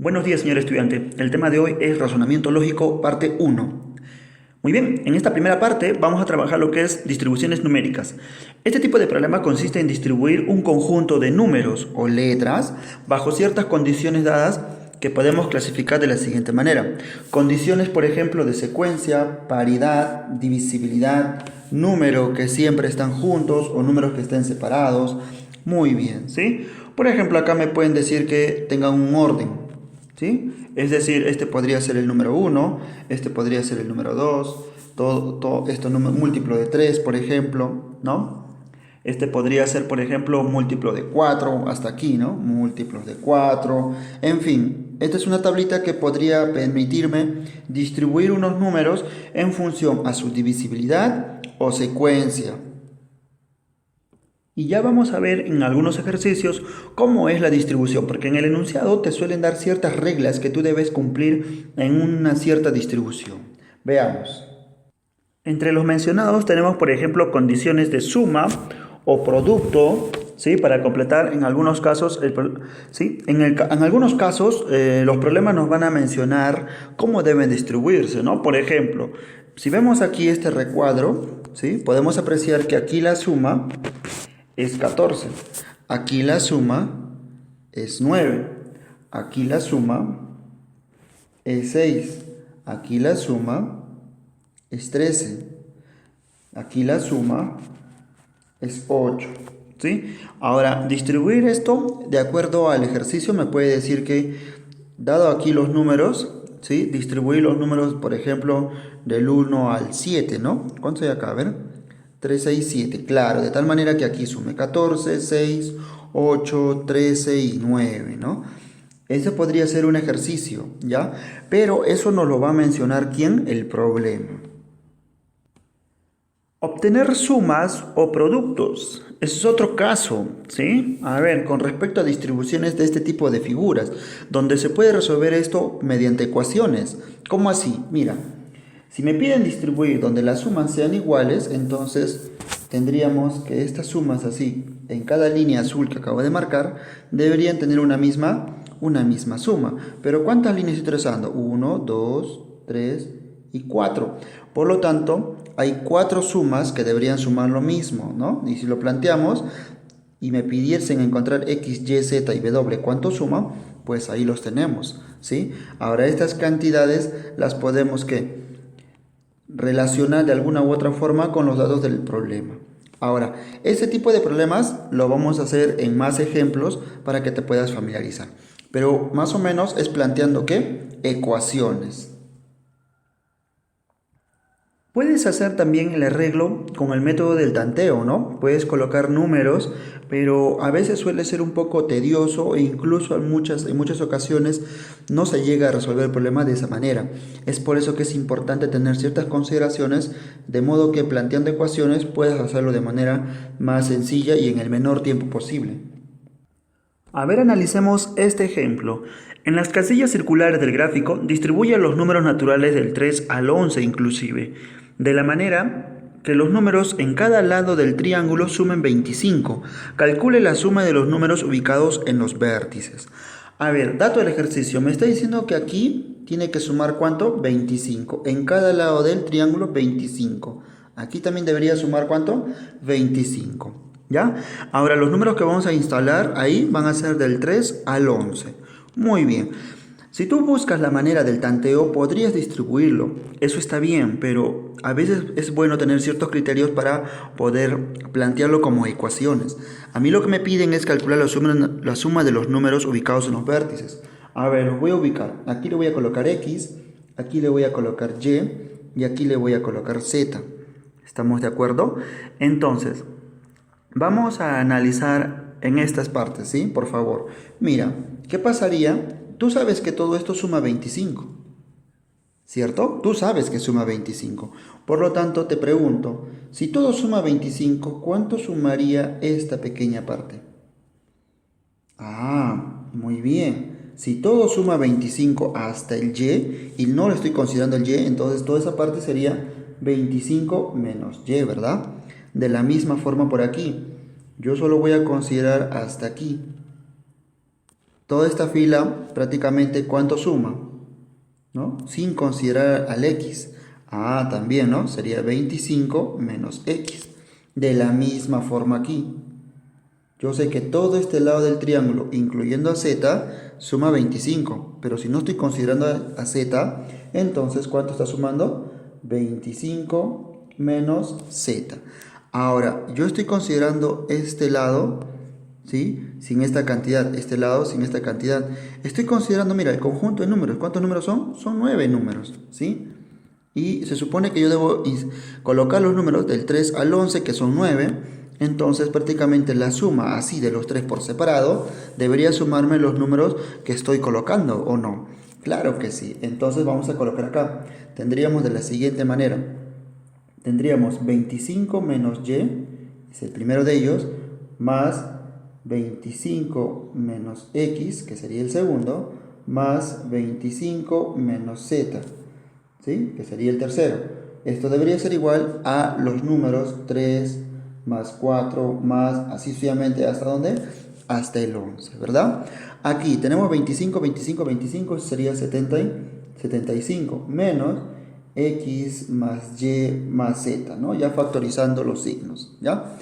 Buenos días, señor estudiante. El tema de hoy es razonamiento lógico, parte 1. Muy bien, en esta primera parte vamos a trabajar lo que es distribuciones numéricas. Este tipo de problema consiste en distribuir un conjunto de números o letras bajo ciertas condiciones dadas que podemos clasificar de la siguiente manera. Condiciones, por ejemplo, de secuencia, paridad, divisibilidad, número que siempre están juntos o números que estén separados. Muy bien, ¿sí? Por ejemplo, acá me pueden decir que tengan un orden. ¿Sí? Es decir, este podría ser el número 1, este podría ser el número 2, todo esto múltiplo de 3, por ejemplo, ¿no? Este podría ser, por ejemplo, múltiplo de 4, hasta aquí, ¿no? Múltiplos de 4, en fin. Esta es una tablita que podría permitirme distribuir unos números en función a su divisibilidad o secuencia. Y ya vamos a ver en algunos ejercicios cómo es la distribución, porque en el enunciado te suelen dar ciertas reglas que tú debes cumplir en una cierta distribución. Veamos. Entre los mencionados tenemos, por ejemplo, condiciones de suma o producto, ¿sí? Para completar en algunos casos, ¿sí? En algunos casos los problemas nos van a mencionar cómo deben distribuirse, ¿no? Por ejemplo, si vemos aquí este recuadro, ¿sí? Podemos apreciar que aquí la suma es 14. Aquí la suma es 9. Aquí la suma es 6. Aquí la suma es 13. Aquí la suma es 8. ¿Sí? Ahora, distribuir esto de acuerdo al ejercicio me puede decir que, dado aquí los números, ¿sí? Distribuir los números, por ejemplo, del 1 al 7, ¿no? ¿Cuánto hay acá? A ver. 3, 6, 7, claro, de tal manera que aquí sume 14, 6, 8, 13 y 9, ¿no? Ese podría ser un ejercicio, ¿ya? Pero eso nos lo va a mencionar ¿quién? El problema. Obtener sumas o productos. Ese es otro caso, ¿sí? A ver, con respecto a distribuciones de este tipo de figuras, donde se puede resolver esto mediante ecuaciones. ¿Cómo así? Mira, si me piden distribuir donde las sumas sean iguales, entonces tendríamos que estas sumas así, en cada línea azul que acabo de marcar, deberían tener una misma suma. Pero ¿cuántas líneas estoy trazando? 1, 2, 3 y 4. Por lo tanto, hay 4 sumas que deberían sumar lo mismo, ¿no? Y si lo planteamos y me pidiesen encontrar x, y, z y w, ¿cuánto suma? Pues ahí los tenemos, ¿sí? Ahora estas cantidades las podemos ¿qué? Relacionar de alguna u otra forma con los datos del problema. Ahora, este tipo de problemas lo vamos a hacer en más ejemplos para que te puedas familiarizar. Pero más o menos es planteando ¿qué? Ecuaciones. Puedes hacer también el arreglo con el método del tanteo, ¿no? Puedes colocar números, pero a veces suele ser un poco tedioso e incluso en muchas ocasiones no se llega a resolver el problema de esa manera. Es por eso que es importante tener ciertas consideraciones, de modo que planteando ecuaciones puedas hacerlo de manera más sencilla y en el menor tiempo posible. A ver, analicemos este ejemplo. En las casillas circulares del gráfico, distribuye los números naturales del 3 al 11 inclusive, de la manera que los números en cada lado del triángulo sumen 25. Calcule la suma de los números ubicados en los vértices. A ver, dato del ejercicio, me está diciendo que aquí tiene que sumar ¿cuánto? 25. En cada lado del triángulo, 25. Aquí también debería sumar ¿cuánto? 25. ¿Ya? Ahora los números que vamos a instalar ahí van a ser del 3 al 11. Muy bien. Si tú buscas la manera del tanteo, podrías distribuirlo. Eso está bien, pero a veces es bueno tener ciertos criterios para poder plantearlo como ecuaciones. A mí lo que me piden es calcular la suma de los números ubicados en los vértices. A ver, los voy a ubicar. Aquí le voy a colocar X, aquí le voy a colocar Y aquí le voy a colocar Z. ¿Estamos de acuerdo? Entonces, vamos a analizar en estas partes, ¿sí? Por favor. Mira, ¿qué pasaría? Tú sabes que todo esto suma 25, ¿cierto? Tú sabes que suma 25. Por lo tanto, te pregunto, si todo suma 25, ¿cuánto sumaría esta pequeña parte? Ah, muy bien. Si todo suma 25 hasta el y no le estoy considerando el y, entonces toda esa parte sería 25 menos y, ¿verdad? De la misma forma por aquí. Yo solo voy a considerar hasta aquí. Toda esta fila prácticamente ¿cuánto suma? ¿No? Sin considerar al x. También, ¿no? Sería 25 menos x. De la misma forma aquí. Yo sé que todo este lado del triángulo, incluyendo a z, suma 25. Pero si no estoy considerando a z, entonces ¿cuánto está sumando? 25 menos z. Ahora, yo estoy considerando este lado, ¿sí? Sin esta cantidad, este lado sin esta cantidad. Estoy considerando, mira, el conjunto de números. ¿Cuántos números son? Son 9 números, ¿sí? Y se supone que yo debo colocar los números del 3 al 11, que son 9. Entonces prácticamente la suma así de los 3 por separado debería sumarme los números que estoy colocando, ¿o no? Claro que sí. Entonces vamos a colocar acá. Tendríamos de la siguiente manera. Tendríamos 25 menos y, es el primero de ellos, más 25 menos x, que sería el segundo, más 25 menos z, ¿sí? Que sería el tercero. Esto debería ser igual a los números 3 más 4 más así sucesivamente, ¿hasta dónde? Hasta el 11, ¿verdad? Aquí tenemos 25, 25, 25, eso sería 70 y 75, menos x más y más z, ¿no? Ya factorizando los signos, ¿ya?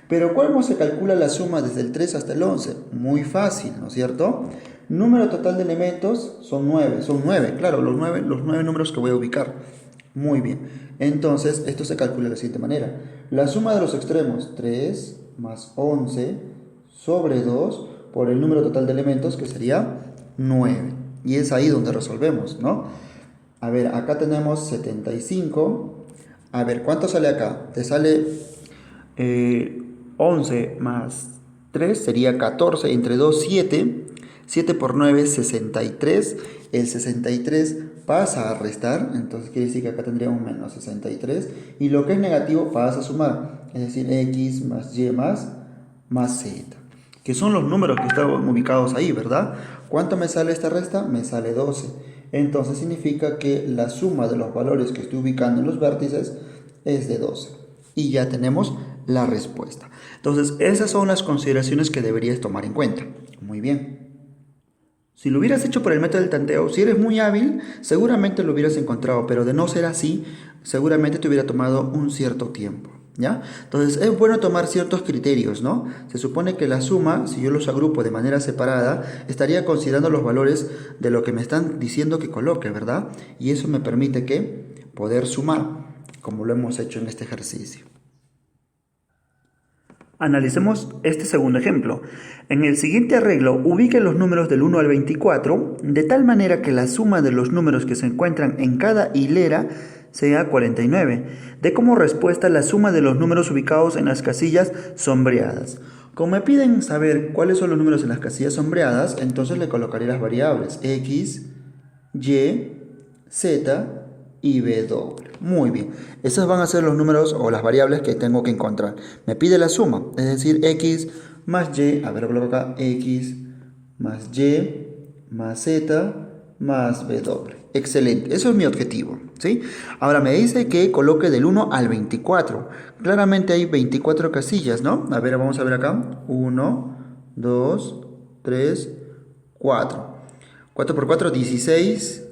Pero ¿cómo se calcula la suma desde el 3 hasta el 11? Muy fácil, ¿no es cierto? Número total de elementos son 9, claro, los nueve números que voy a ubicar. Muy bien, entonces esto se calcula de la siguiente manera. La suma de los extremos, 3 más 11 sobre 2 por el número total de elementos, que sería 9. Y es ahí donde resolvemos, ¿no? A ver, acá tenemos 75. A ver, ¿cuánto sale acá? Te sale 11 más 3 sería 14, entre 2, 7. 7 por 9 es 63. El 63 pasa a restar, entonces quiere decir que acá tendríamos menos 63. Y lo que es negativo pasa a sumar, es decir, x más y más z. Que son los números que están ubicados ahí, ¿verdad? ¿Cuánto me sale esta resta? Me sale 12. Entonces significa que la suma de los valores que estoy ubicando en los vértices es de 12. Y ya tenemos la respuesta. Entonces, esas son las consideraciones que deberías tomar en cuenta. Muy bien. Si lo hubieras hecho por el método del tanteo, si eres muy hábil, seguramente lo hubieras encontrado, pero de no ser así, seguramente te hubiera tomado un cierto tiempo, ¿ya? Entonces, es bueno tomar ciertos criterios, ¿no? Se supone que la suma, si yo los agrupo de manera separada, estaría considerando los valores de lo que me están diciendo que coloque, ¿verdad? Y eso me permite que poder sumar, como lo hemos hecho en este ejercicio. Analicemos este segundo ejemplo. En el siguiente arreglo, ubique los números del 1 al 24 de tal manera que la suma de los números que se encuentran en cada hilera sea 49. Dé como respuesta la suma de los números ubicados en las casillas sombreadas. Como me piden saber cuáles son los números en las casillas sombreadas, entonces le colocaré las variables x, y, z y w. Muy bien, esos van a ser los números o las variables que tengo que encontrar. Me pide la suma, es decir, x más y, a ver, lo coloco acá, x más y más z más w. Excelente, eso es mi objetivo, ¿sí? Ahora me dice que coloque del 1 al 24. Claramente hay 24 casillas, ¿no? A ver, vamos a ver acá. 1, 2, 3, 4. 4 por 4, 16,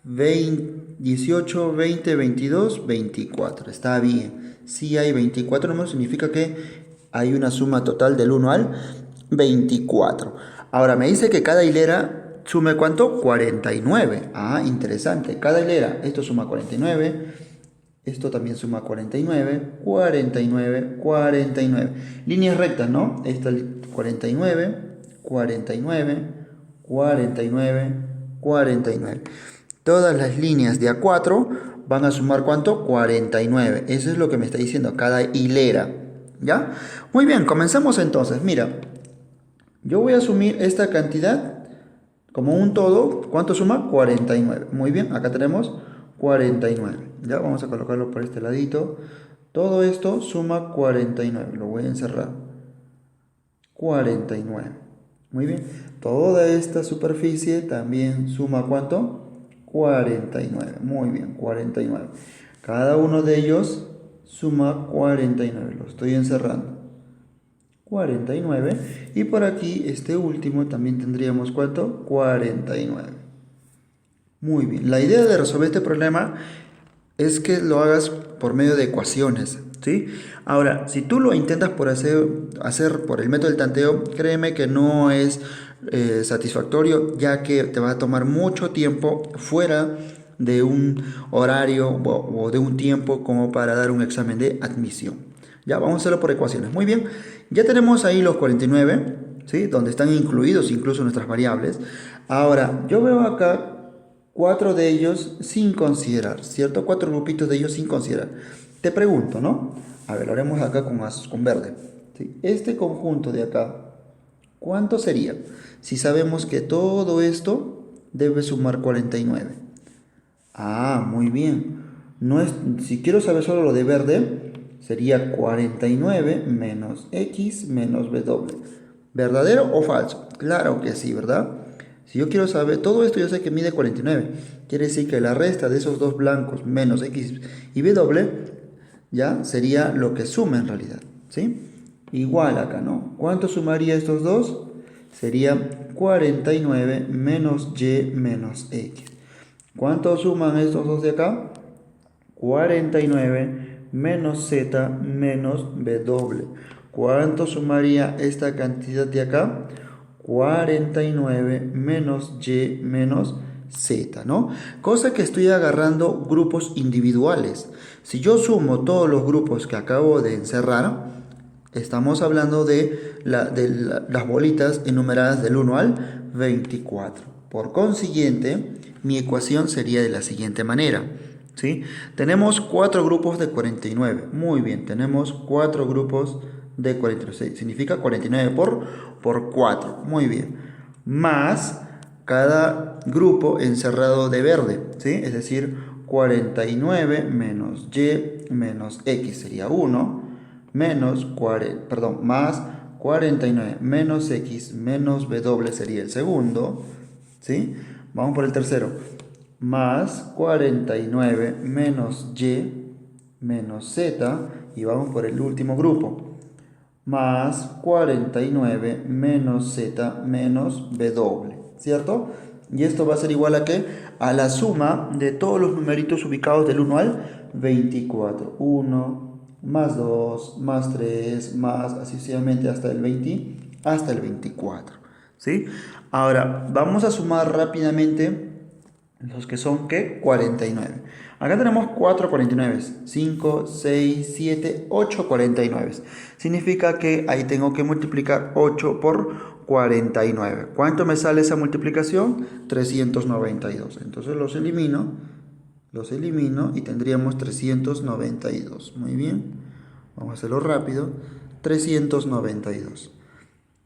20, 18, 20, 22, 24. Está bien. Si hay 24 números, significa que hay una suma total del 1 al 24. Ahora me dice que cada hilera sume ¿cuánto? 49. Interesante. Cada hilera, esto suma 49. Esto también suma 49, 49, 49. Líneas rectas, ¿no? Esta 49, 49, 49, 49. Todas las líneas de A4 van a sumar ¿cuánto? 49. Eso es lo que me está diciendo cada hilera. ¿Ya? Muy bien, comencemos entonces. Mira, yo voy a asumir esta cantidad como un todo. ¿Cuánto suma? 49. Muy bien, acá tenemos 49. Ya, vamos a colocarlo por este ladito. Todo esto suma 49. Lo voy a encerrar. 49. Muy bien. Toda esta superficie también suma ¿cuánto? 49. Muy bien, 49. Cada uno de ellos suma 49. Lo estoy encerrando. 49. Y por aquí, este último, también tendríamos ¿cuánto? 49. Muy bien. La idea de resolver este problema es que lo hagas por medio de ecuaciones, ¿sí? Ahora, si tú lo intentas por hacer por el método del tanteo, créeme que no es satisfactorio, ya que te va a tomar mucho tiempo fuera de un horario o de un tiempo como para dar un examen de admisión. Ya, vamos a hacerlo por ecuaciones. Muy bien, ya tenemos ahí los 49, ¿sí? Donde están incluidos incluso nuestras variables. Ahora, yo veo acá cuatro de ellos sin considerar, ¿cierto? Cuatro grupitos de ellos sin considerar. Te pregunto, ¿no? A ver, lo haremos acá con verde. ¿Sí? Este conjunto de acá, ¿cuánto sería? Si sabemos que todo esto debe sumar 49. Ah, muy bien. No es, si quiero saber solo lo de verde, sería 49 menos x menos w. ¿Verdadero o falso? Claro que sí, ¿verdad? Si yo quiero saber, todo esto yo sé que mide 49. Quiere decir que la resta de esos dos blancos menos x y w ya sería lo que suma en realidad, ¿sí? Igual acá, ¿no? ¿Cuánto sumaría estos dos? Sería 49 menos y menos x. ¿Cuánto suman estos dos de acá? 49 menos z menos w. ¿Cuánto sumaría esta cantidad de acá? 49 menos y menos z, ¿no? Cosa que estoy agarrando grupos individuales. Si yo sumo todos los grupos que acabo de encerrar, estamos hablando de las bolitas enumeradas del 1 al 24. Por consiguiente, mi ecuación sería de la siguiente manera, ¿sí? Tenemos 4 grupos de 49. Muy bien, tenemos 4 grupos de 49. Significa 49 por 4. Muy bien. Más cada grupo encerrado de verde, ¿sí? Es decir, 49 menos y menos x sería 1, más 49 menos x menos w sería el segundo, ¿sí? Vamos por el tercero. Más 49 menos y menos z, y vamos por el último grupo. Más 49 menos z menos w, ¿cierto? Y esto va a ser igual a ¿qué? A la suma de todos los numeritos ubicados del 1 al 24. 1, más 2, más 3, más así sucesivamente hasta el 24. ¿Sí? Ahora, vamos a sumar rápidamente los que son, ¿qué? 49. Acá tenemos 4 49. 5, 6, 7, 8 49. Significa que ahí tengo que multiplicar 8 por 49. ¿Cuánto me sale esa multiplicación? 392. Entonces los elimino y tendríamos 392. Muy bien. Vamos a hacerlo rápido. 392.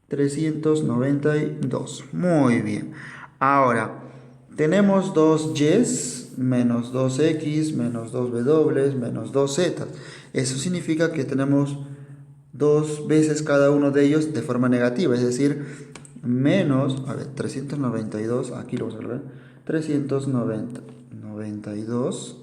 392. Muy bien. Ahora, tenemos 2y menos 2x menos 2w menos 2z. Eso significa que tenemos dos veces cada uno de ellos de forma negativa, es decir, menos, a ver, 392, aquí lo vamos a ver, 392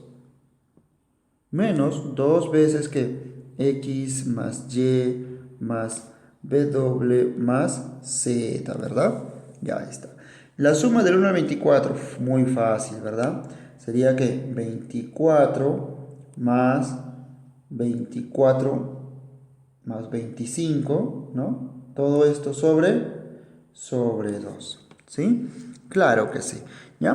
menos dos veces que x más y más w más z, ¿verdad? Ya está. La suma del 1 al 24, muy fácil, ¿verdad? Sería que 24 más 24 más 25, ¿no? Todo esto sobre 2, ¿sí? Claro que sí, ¿ya?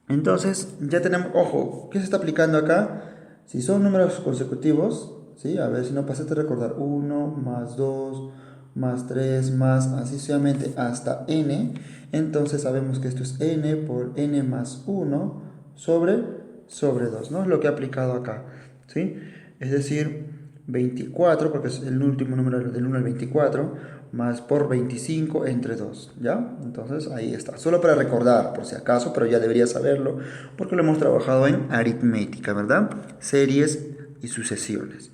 Entonces, ya tenemos, ojo, ¿qué se está aplicando acá? Si son números consecutivos, ¿sí? A ver si no pasaste a recordar, 1 más 2 más 3 más así sucesivamente hasta n, entonces sabemos que esto es n por n más 1 sobre 2, ¿no? Es lo que he aplicado acá, ¿sí? Es decir, 24, porque es el último número del 1 al 24, más por 25 entre 2, ¿ya? Entonces ahí está, solo para recordar, por si acaso, pero ya deberías saberlo, porque lo hemos trabajado en aritmética, ¿verdad? Series y sucesiones.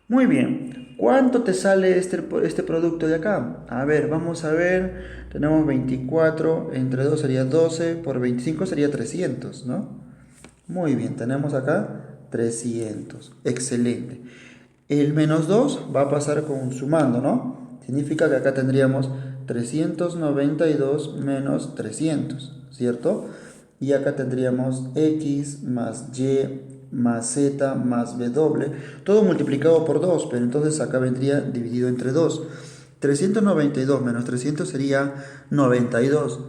Muy bien, ¿cuánto te sale este producto de acá? A ver, vamos a ver, tenemos 24, entre 2 sería 12, por 25 sería 300, ¿no? Muy bien, tenemos acá 300, excelente. El menos 2 va a pasar con sumando, ¿no? Significa que acá tendríamos 392 menos 300, ¿cierto? Y acá tendríamos x más y más z más w, todo multiplicado por 2, pero entonces acá vendría dividido entre 2. 392 menos 300 sería 92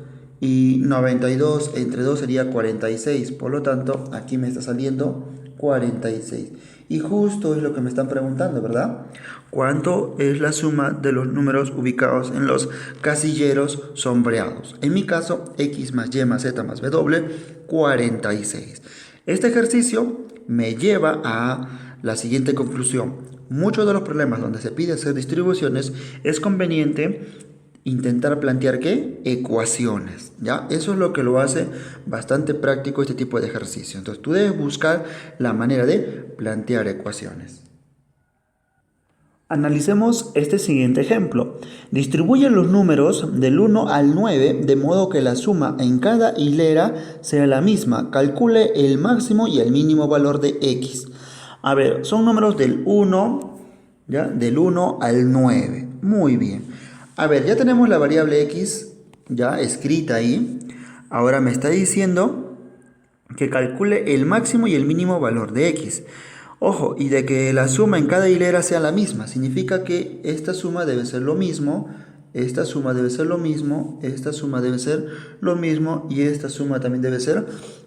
y 92 entre 2 sería 46, por lo tanto aquí me está saliendo 46. Y justo es lo que me están preguntando, ¿verdad? ¿Cuánto es la suma de los números ubicados en los casilleros sombreados? En mi caso, x más y más z más w, 46. Este ejercicio me lleva a la siguiente conclusión. Muchos de los problemas donde se pide hacer distribuciones es conveniente intentar plantear ¿qué? Ecuaciones, ¿ya? Eso es lo que lo hace bastante práctico este tipo de ejercicio. Entonces tú debes buscar la manera de plantear ecuaciones. Analicemos este siguiente ejemplo. Distribuye los números del 1 al 9 de modo que la suma en cada hilera sea la misma. Calcule el máximo y el mínimo valor de x. A ver, son números del 1, ¿ya? Del 1 al 9. Muy bien. A ver, ya tenemos la variable x ya escrita ahí. Ahora me está diciendo que calcule el máximo y el mínimo valor de x. Ojo, y de que la suma en cada hilera sea la misma. Significa que esta suma debe ser lo mismo, esta suma debe ser lo mismo, esta suma debe ser lo mismo y esta suma también debe ser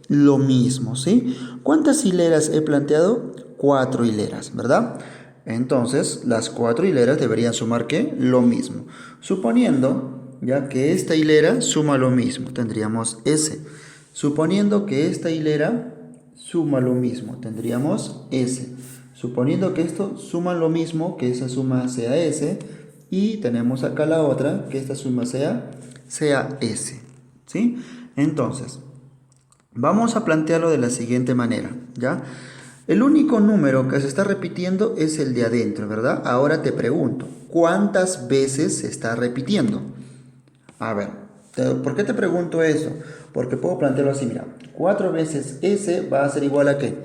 lo mismo, ¿sí? ¿Cuántas hileras he planteado? 4 hileras, ¿verdad? Entonces, las 4 hileras deberían sumar ¿qué? Lo mismo. Suponiendo ya que esta hilera suma lo mismo, tendríamos S. Suponiendo que esta hilera suma lo mismo, tendríamos S. Suponiendo que esto suma lo mismo, que esa suma sea S. Y tenemos acá la otra, que esta suma sea S. ¿Sí? Entonces, vamos a plantearlo de la siguiente manera, ¿ya? El único número que se está repitiendo es el de adentro, ¿verdad? Ahora te pregunto, ¿cuántas veces se está repitiendo? A ver, ¿por qué te pregunto eso? Porque puedo plantearlo así, mira, 4 veces S va a ser igual a ¿qué?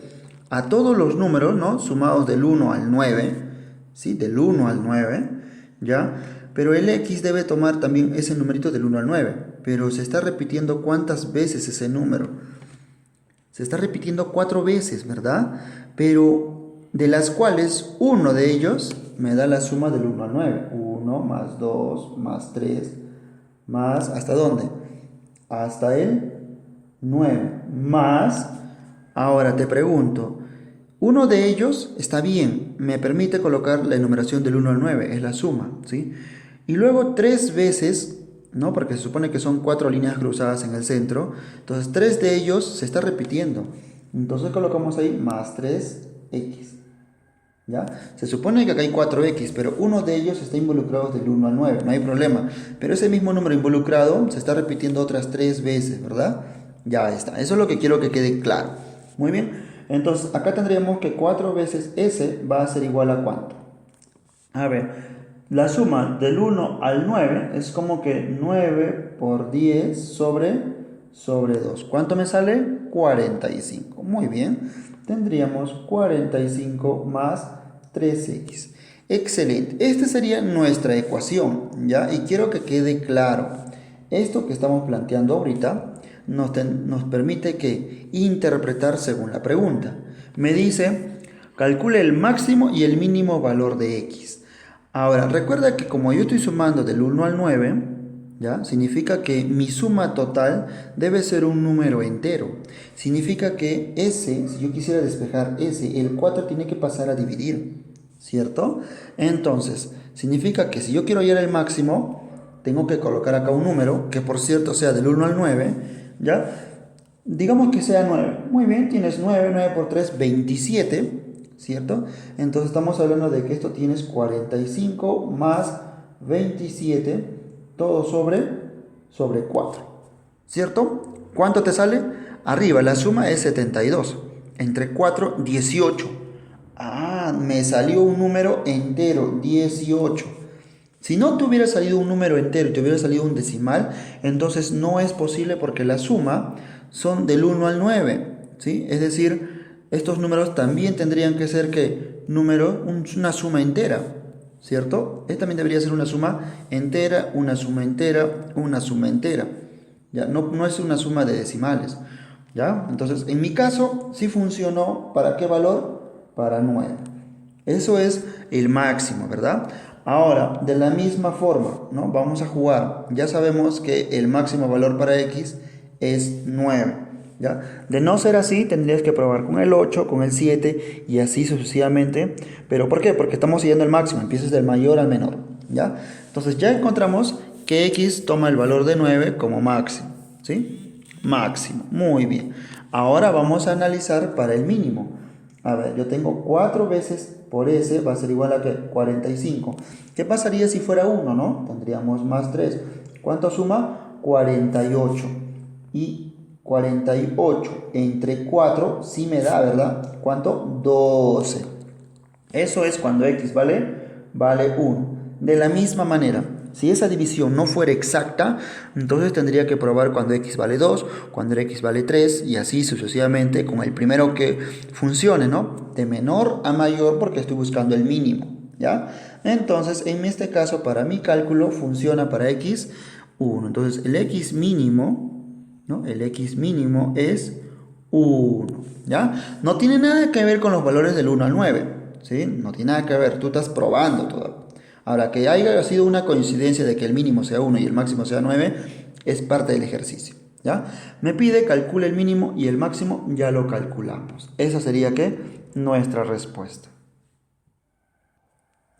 A todos los números, ¿no? Sumados del 1 al 9, ¿sí? Del 1 al 9, ¿ya? Pero el X debe tomar también ese numerito del 1 al 9, pero se está repitiendo ¿cuántas veces ese número? Se está repitiendo 4 veces, ¿verdad? Pero de las cuales uno de ellos me da la suma del 1 al 9. 1 más 2 más 3 más... ¿hasta dónde? Hasta el 9. Más... Ahora te pregunto, uno de ellos está bien, me permite colocar la enumeración del 1 al 9, es la suma, ¿sí? Y luego 3 veces... ¿no? Porque se supone que son 4 líneas cruzadas en el centro. Entonces 3 de ellos se está repitiendo. Entonces colocamos ahí más 3x. ¿Ya? Se supone que acá hay 4x, pero uno de ellos está involucrado del 1 al 9. No hay problema. Pero ese mismo número involucrado se está repitiendo otras 3 veces, ¿verdad? Ya está. Eso es lo que quiero que quede claro. Muy bien. Entonces acá tendríamos que 4 veces s va a ser igual a ¿cuánto? A ver. La suma del 1 al 9 es como que 9 por 10 sobre 2. ¿Cuánto me sale? 45. Muy bien. Tendríamos 45 más 3x. Excelente. Esta sería nuestra ecuación, ¿ya? Y quiero que quede claro. Esto que estamos planteando ahorita nos permite que interpretar según la pregunta. Me dice, calcule el máximo y el mínimo valor de x. Ahora, recuerda que como yo estoy sumando del 1 al 9, ¿ya? Significa que mi suma total debe ser un número entero. Significa que S, si yo quisiera despejar S, el 4 tiene que pasar a dividir, ¿cierto? Entonces, significa que si yo quiero hallar el máximo, tengo que colocar acá un número, que por cierto sea del 1 al 9, ¿ya? Digamos que sea 9. Muy bien, tienes 9 por 3, 27. ¿Cierto? Entonces estamos hablando de que esto tienes 45 más 27, todo sobre 4. ¿Cierto? ¿Cuánto te sale? Arriba la suma es 72. Entre 4, 18. Ah, me salió un número entero, 18. Si no te hubiera salido un número entero y te hubiera salido un decimal, entonces no es posible porque la suma son del 1 al 9. ¿Sí? Es decir, estos números también tendrían que ser ¿qué? Una suma entera, ¿cierto? Esta también debería ser una suma entera, una suma entera, una suma entera. ¿Ya? No es una suma de decimales. ¿Ya? Entonces, en mi caso, sí funcionó. ¿Para qué valor? Para 9. Eso es el máximo, ¿verdad? Ahora, de la misma forma, ¿no? Vamos a jugar. Ya sabemos que el máximo valor para x es 9. ¿Ya? De no ser así, tendrías que probar con el 8, con el 7 y así sucesivamente. ¿Pero por qué? Porque estamos siguiendo el máximo, empiezas del mayor al menor. ¿Ya? Entonces ya encontramos que x toma el valor de 9 como máximo. ¿Sí? Máximo. Muy bien. Ahora vamos a analizar para el mínimo. A ver, yo tengo 4 veces por s, va a ser igual a ¿qué? 45. ¿Qué pasaría si fuera 1, no? Tendríamos más 3. ¿Cuánto suma? 48. Y 48 entre 4 sí me da, ¿verdad? ¿Cuánto? 12. Eso es cuando x vale 1. De la misma manera, si esa división no fuera exacta, entonces tendría que probar cuando x vale 2, cuando x vale 3 y así sucesivamente con el primero que funcione, ¿no? De menor a mayor porque estoy buscando el mínimo, ¿ya? Entonces, en este caso, para mi cálculo funciona para x 1. Entonces, el x mínimo, ¿no? El x mínimo es 1, ¿ya? No tiene nada que ver con los valores del 1 al 9, ¿sí? No tiene nada que ver, tú estás probando todavía. Ahora, que haya sido una coincidencia de que el mínimo sea 1 y el máximo sea 9, es parte del ejercicio, ¿ya? Me pide calcule el mínimo y el máximo, ya lo calculamos. Esa sería, ¿qué? Nuestra respuesta.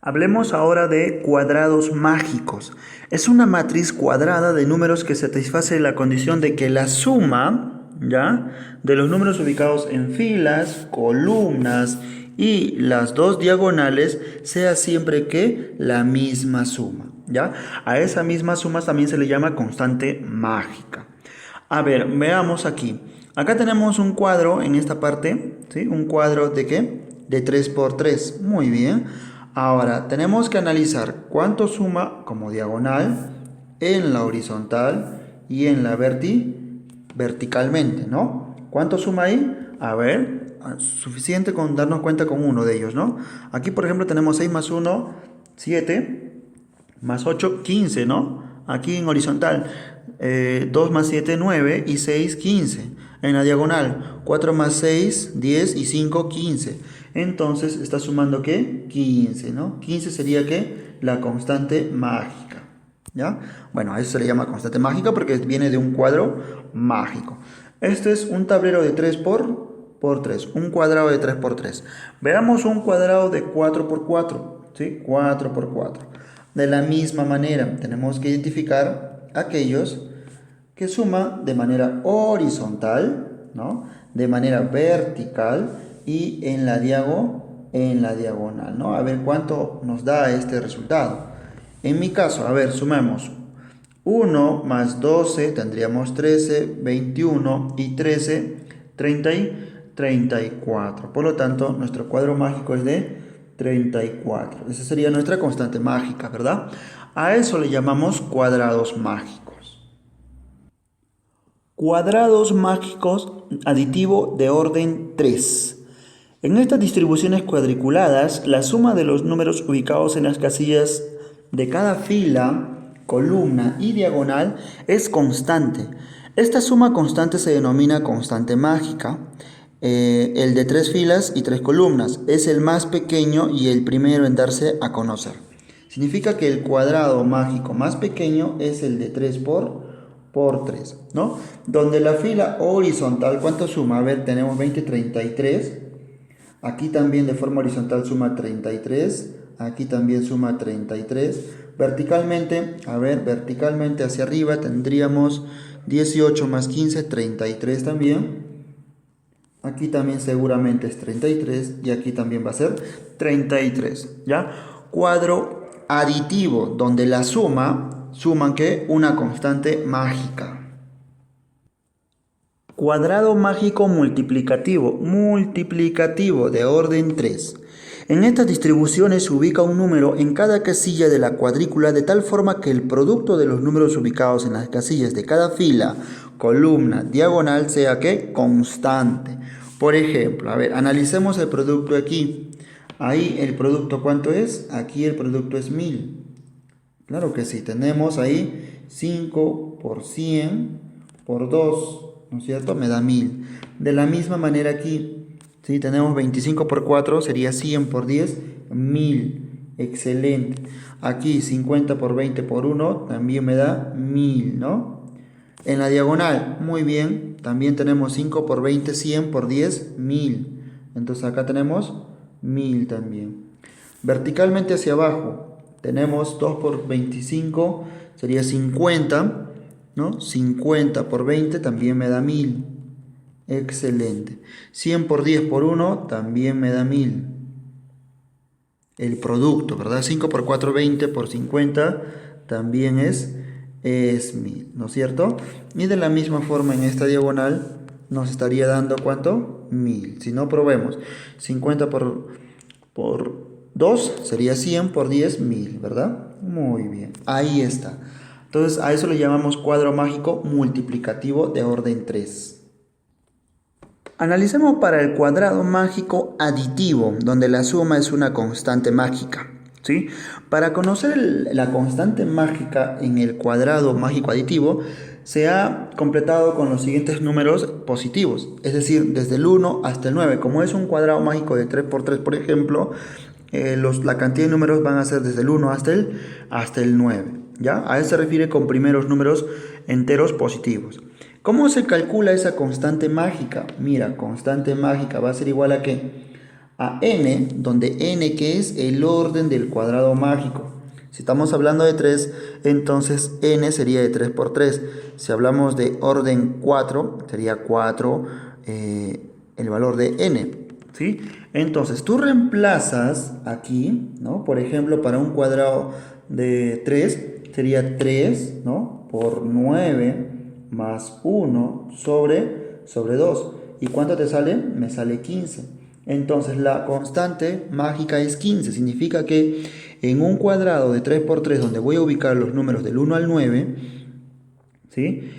Hablemos ahora de cuadrados mágicos. Es una matriz cuadrada de números que satisface la condición de que la suma, ¿ya?, de los números ubicados en filas, columnas y las dos diagonales sea siempre que la misma suma, ¿ya? A esa misma suma también se le llama constante mágica. A ver, veamos aquí. Acá tenemos un cuadro en esta parte, ¿sí? Un cuadro de ¿qué? De 3 por 3. Muy bien. Ahora, tenemos que analizar cuánto suma como diagonal en la horizontal y en la verticalmente, ¿no? ¿Cuánto suma ahí? A ver, suficiente con darnos cuenta con uno de ellos, ¿no? Aquí, por ejemplo, tenemos 6 más 1, 7, más 8, 15, ¿no? Aquí en horizontal, 2 más 7, 9 y 6, 15. En la diagonal, 4 más 6, 10 y 5, 15. Entonces, está sumando ¿qué? 15, ¿no? 15 sería ¿qué? La constante mágica, ¿ya? Bueno, a eso se le llama constante mágica porque viene de un cuadro mágico. Este es un tablero de 3 por 3, un cuadrado de 3 por 3. Veamos un cuadrado de 4 por 4, ¿sí? 4 por 4. De la misma manera, tenemos que identificar aquellos que suman de manera horizontal, ¿no? De manera vertical y en la diagonal, ¿no? A ver cuánto nos da este resultado. En mi caso, a ver, sumemos 1 más 12, tendríamos 13, 21 y 13, 30 y 34. Por lo tanto, nuestro cuadro mágico es de 34. Esa sería nuestra constante mágica, ¿verdad? A eso le llamamos cuadrados mágicos. Cuadrados mágicos aditivo de orden 3. En estas distribuciones cuadriculadas, la suma de los números ubicados en las casillas de cada fila, columna y diagonal es constante. Esta suma constante se denomina constante mágica. El de 3 filas y 3 columnas es el más pequeño y el primero en darse a conocer. Significa que el cuadrado mágico más pequeño es el de 3 por 3, ¿no? Donde la fila horizontal, ¿cuánto suma? A ver, tenemos 20, 33. Aquí también de forma horizontal suma 33. Aquí también suma 33. Verticalmente, a ver, verticalmente hacia arriba tendríamos 18 más 15, 33 también. Aquí también seguramente es 33 y aquí también va a ser 33, ¿ya? Cuadro aditivo, donde la suman ¿qué? Una constante mágica. Cuadrado mágico multiplicativo de orden 3. En estas distribuciones se ubica un número en cada casilla de la cuadrícula de tal forma que el producto de los números ubicados en las casillas de cada fila, columna, diagonal sea ¿qué? Constante. Por ejemplo, a ver, analicemos el producto aquí. Ahí el producto, ¿cuánto es? Aquí el producto es 1000. Claro que sí, tenemos ahí 5 por 100 por 2, ¿no es cierto? Me da 1000. De la misma manera aquí, ¿sí? Tenemos 25 por 4, sería 100 por 10, 1000. Excelente. Aquí 50 por 20 por 1, también me da 1000, ¿no? En la diagonal, muy bien, también tenemos 5 por 20, 100 por 10, 1000. Entonces acá tenemos 1000 también. Verticalmente hacia abajo, tenemos 2 por 25, sería 50, ¿no? 50 por 20 también me da 1000. Excelente. 100 por 10 por 1 también me da 1000. El producto, ¿verdad? 5 por 4, 20 por 50 también es 1000, ¿no es cierto? Y de la misma forma en esta diagonal nos estaría dando ¿cuánto? 1000. Si no, probemos. 50 por 2 sería 100 por 10, 1000, ¿verdad? Muy bien, ahí está. Entonces a eso le llamamos cuadro mágico multiplicativo de orden 3. Analicemos para el cuadrado mágico aditivo, donde la suma es una constante mágica, ¿sí? Para conocer la constante mágica en el cuadrado mágico aditivo, se ha completado con los siguientes números positivos, es decir, desde el 1 hasta el 9. Como es un cuadrado mágico de 3 por 3, por ejemplo, la cantidad de números van a ser desde el 1 hasta el 9, ¿ya? A eso se refiere con primeros números enteros positivos. ¿Cómo se calcula esa constante mágica? Mira, constante mágica va a ser igual a ¿qué? A n, donde n que es el orden del cuadrado mágico. Si estamos hablando de 3, entonces n sería de 3 por 3. Si hablamos de orden 4, sería 4 el valor de n, ¿sí? Entonces tú reemplazas aquí, ¿no? Por ejemplo, para un cuadrado de 3 sería 3, ¿no? Por 9 más 1 sobre 2. ¿Y cuánto te sale? Me sale 15. Entonces la constante mágica es 15. Significa que en un cuadrado de 3 por 3, donde voy a ubicar los números del 1 al 9, ¿sí?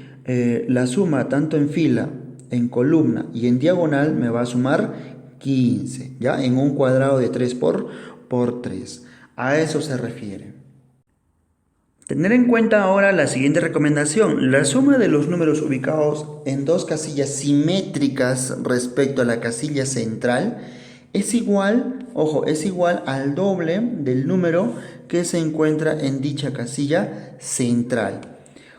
La suma tanto en fila, en columna y en diagonal me va a sumar 15, ¿ya? En un cuadrado de 3 por 3. A eso se refiere. Tener en cuenta ahora la siguiente recomendación. La suma de los números ubicados en dos casillas simétricas respecto a la casilla central es igual, ojo, es igual al doble del número que se encuentra en dicha casilla central.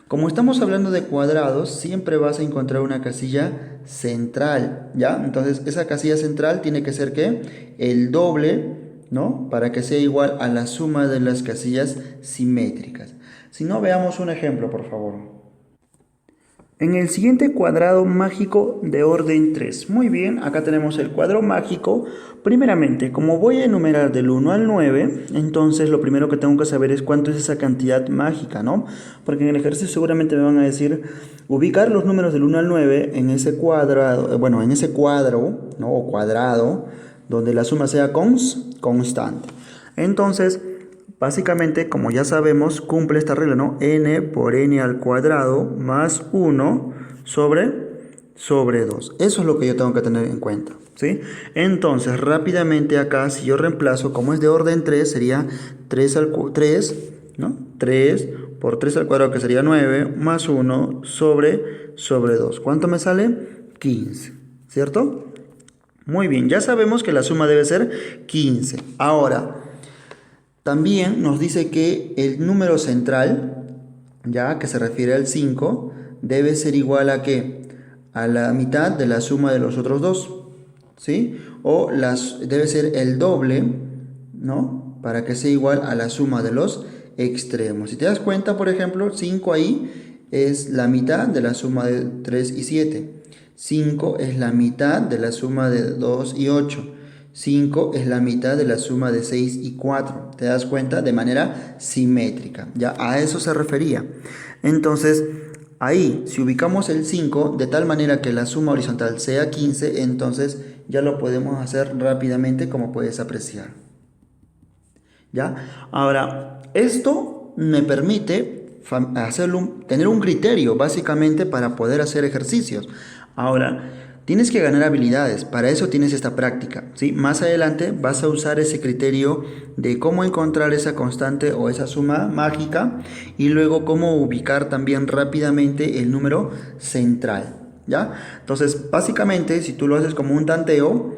Como estamos hablando de cuadrados, siempre vas a encontrar una casilla central, ¿ya? Entonces, esa casilla central tiene que ser, ¿qué? El doble, ¿no? Para que sea igual a la suma de las casillas simétricas. Si no, veamos un ejemplo, por favor. En el siguiente cuadrado mágico de orden 3. Muy bien, acá tenemos el cuadro mágico. Primeramente, como voy a enumerar del 1 al 9, entonces lo primero que tengo que saber es cuánto es esa cantidad mágica, ¿no? Porque en el ejercicio seguramente me van a decir ubicar los números del 1 al 9 en ese cuadrado, en ese cuadro, ¿no? O cuadrado, donde la suma sea constante. Entonces, básicamente, como ya sabemos, cumple esta regla, ¿no? N por n al cuadrado más 1 sobre 2. Eso es lo que yo tengo que tener en cuenta, ¿sí? Entonces, rápidamente acá, si yo reemplazo, como es de orden 3, sería 3, ¿no? 3 por 3 al cuadrado, que sería 9, más 1 sobre 2. ¿Cuánto me sale? 15, ¿cierto? Muy bien, ya sabemos que la suma debe ser 15. Ahora, también nos dice que el número central, ya que se refiere al 5, debe ser igual a ¿qué? A la mitad de la suma de los otros dos, ¿sí? O debe ser el doble, ¿no? Para que sea igual a la suma de los extremos. Si te das cuenta, por ejemplo, 5 ahí es la mitad de la suma de 3 y 7. 5 es la mitad de la suma de 2 y 8. 5 es la mitad de la suma de 6 y 4. ¿Te das cuenta? De manera simétrica. Ya a eso se refería. Entonces, ahí, si ubicamos el 5 de tal manera que la suma horizontal sea 15, entonces ya lo podemos hacer rápidamente, como puedes apreciar. ¿Ya? Ahora, esto me permite tener un criterio básicamente para poder hacer ejercicios. Ahora, Tienes que ganar habilidades, para eso tienes esta práctica, ¿sí? Más adelante vas a usar ese criterio de cómo encontrar esa constante o esa suma mágica y luego cómo ubicar también rápidamente el número central, ¿ya? Entonces, básicamente, si tú lo haces como un tanteo,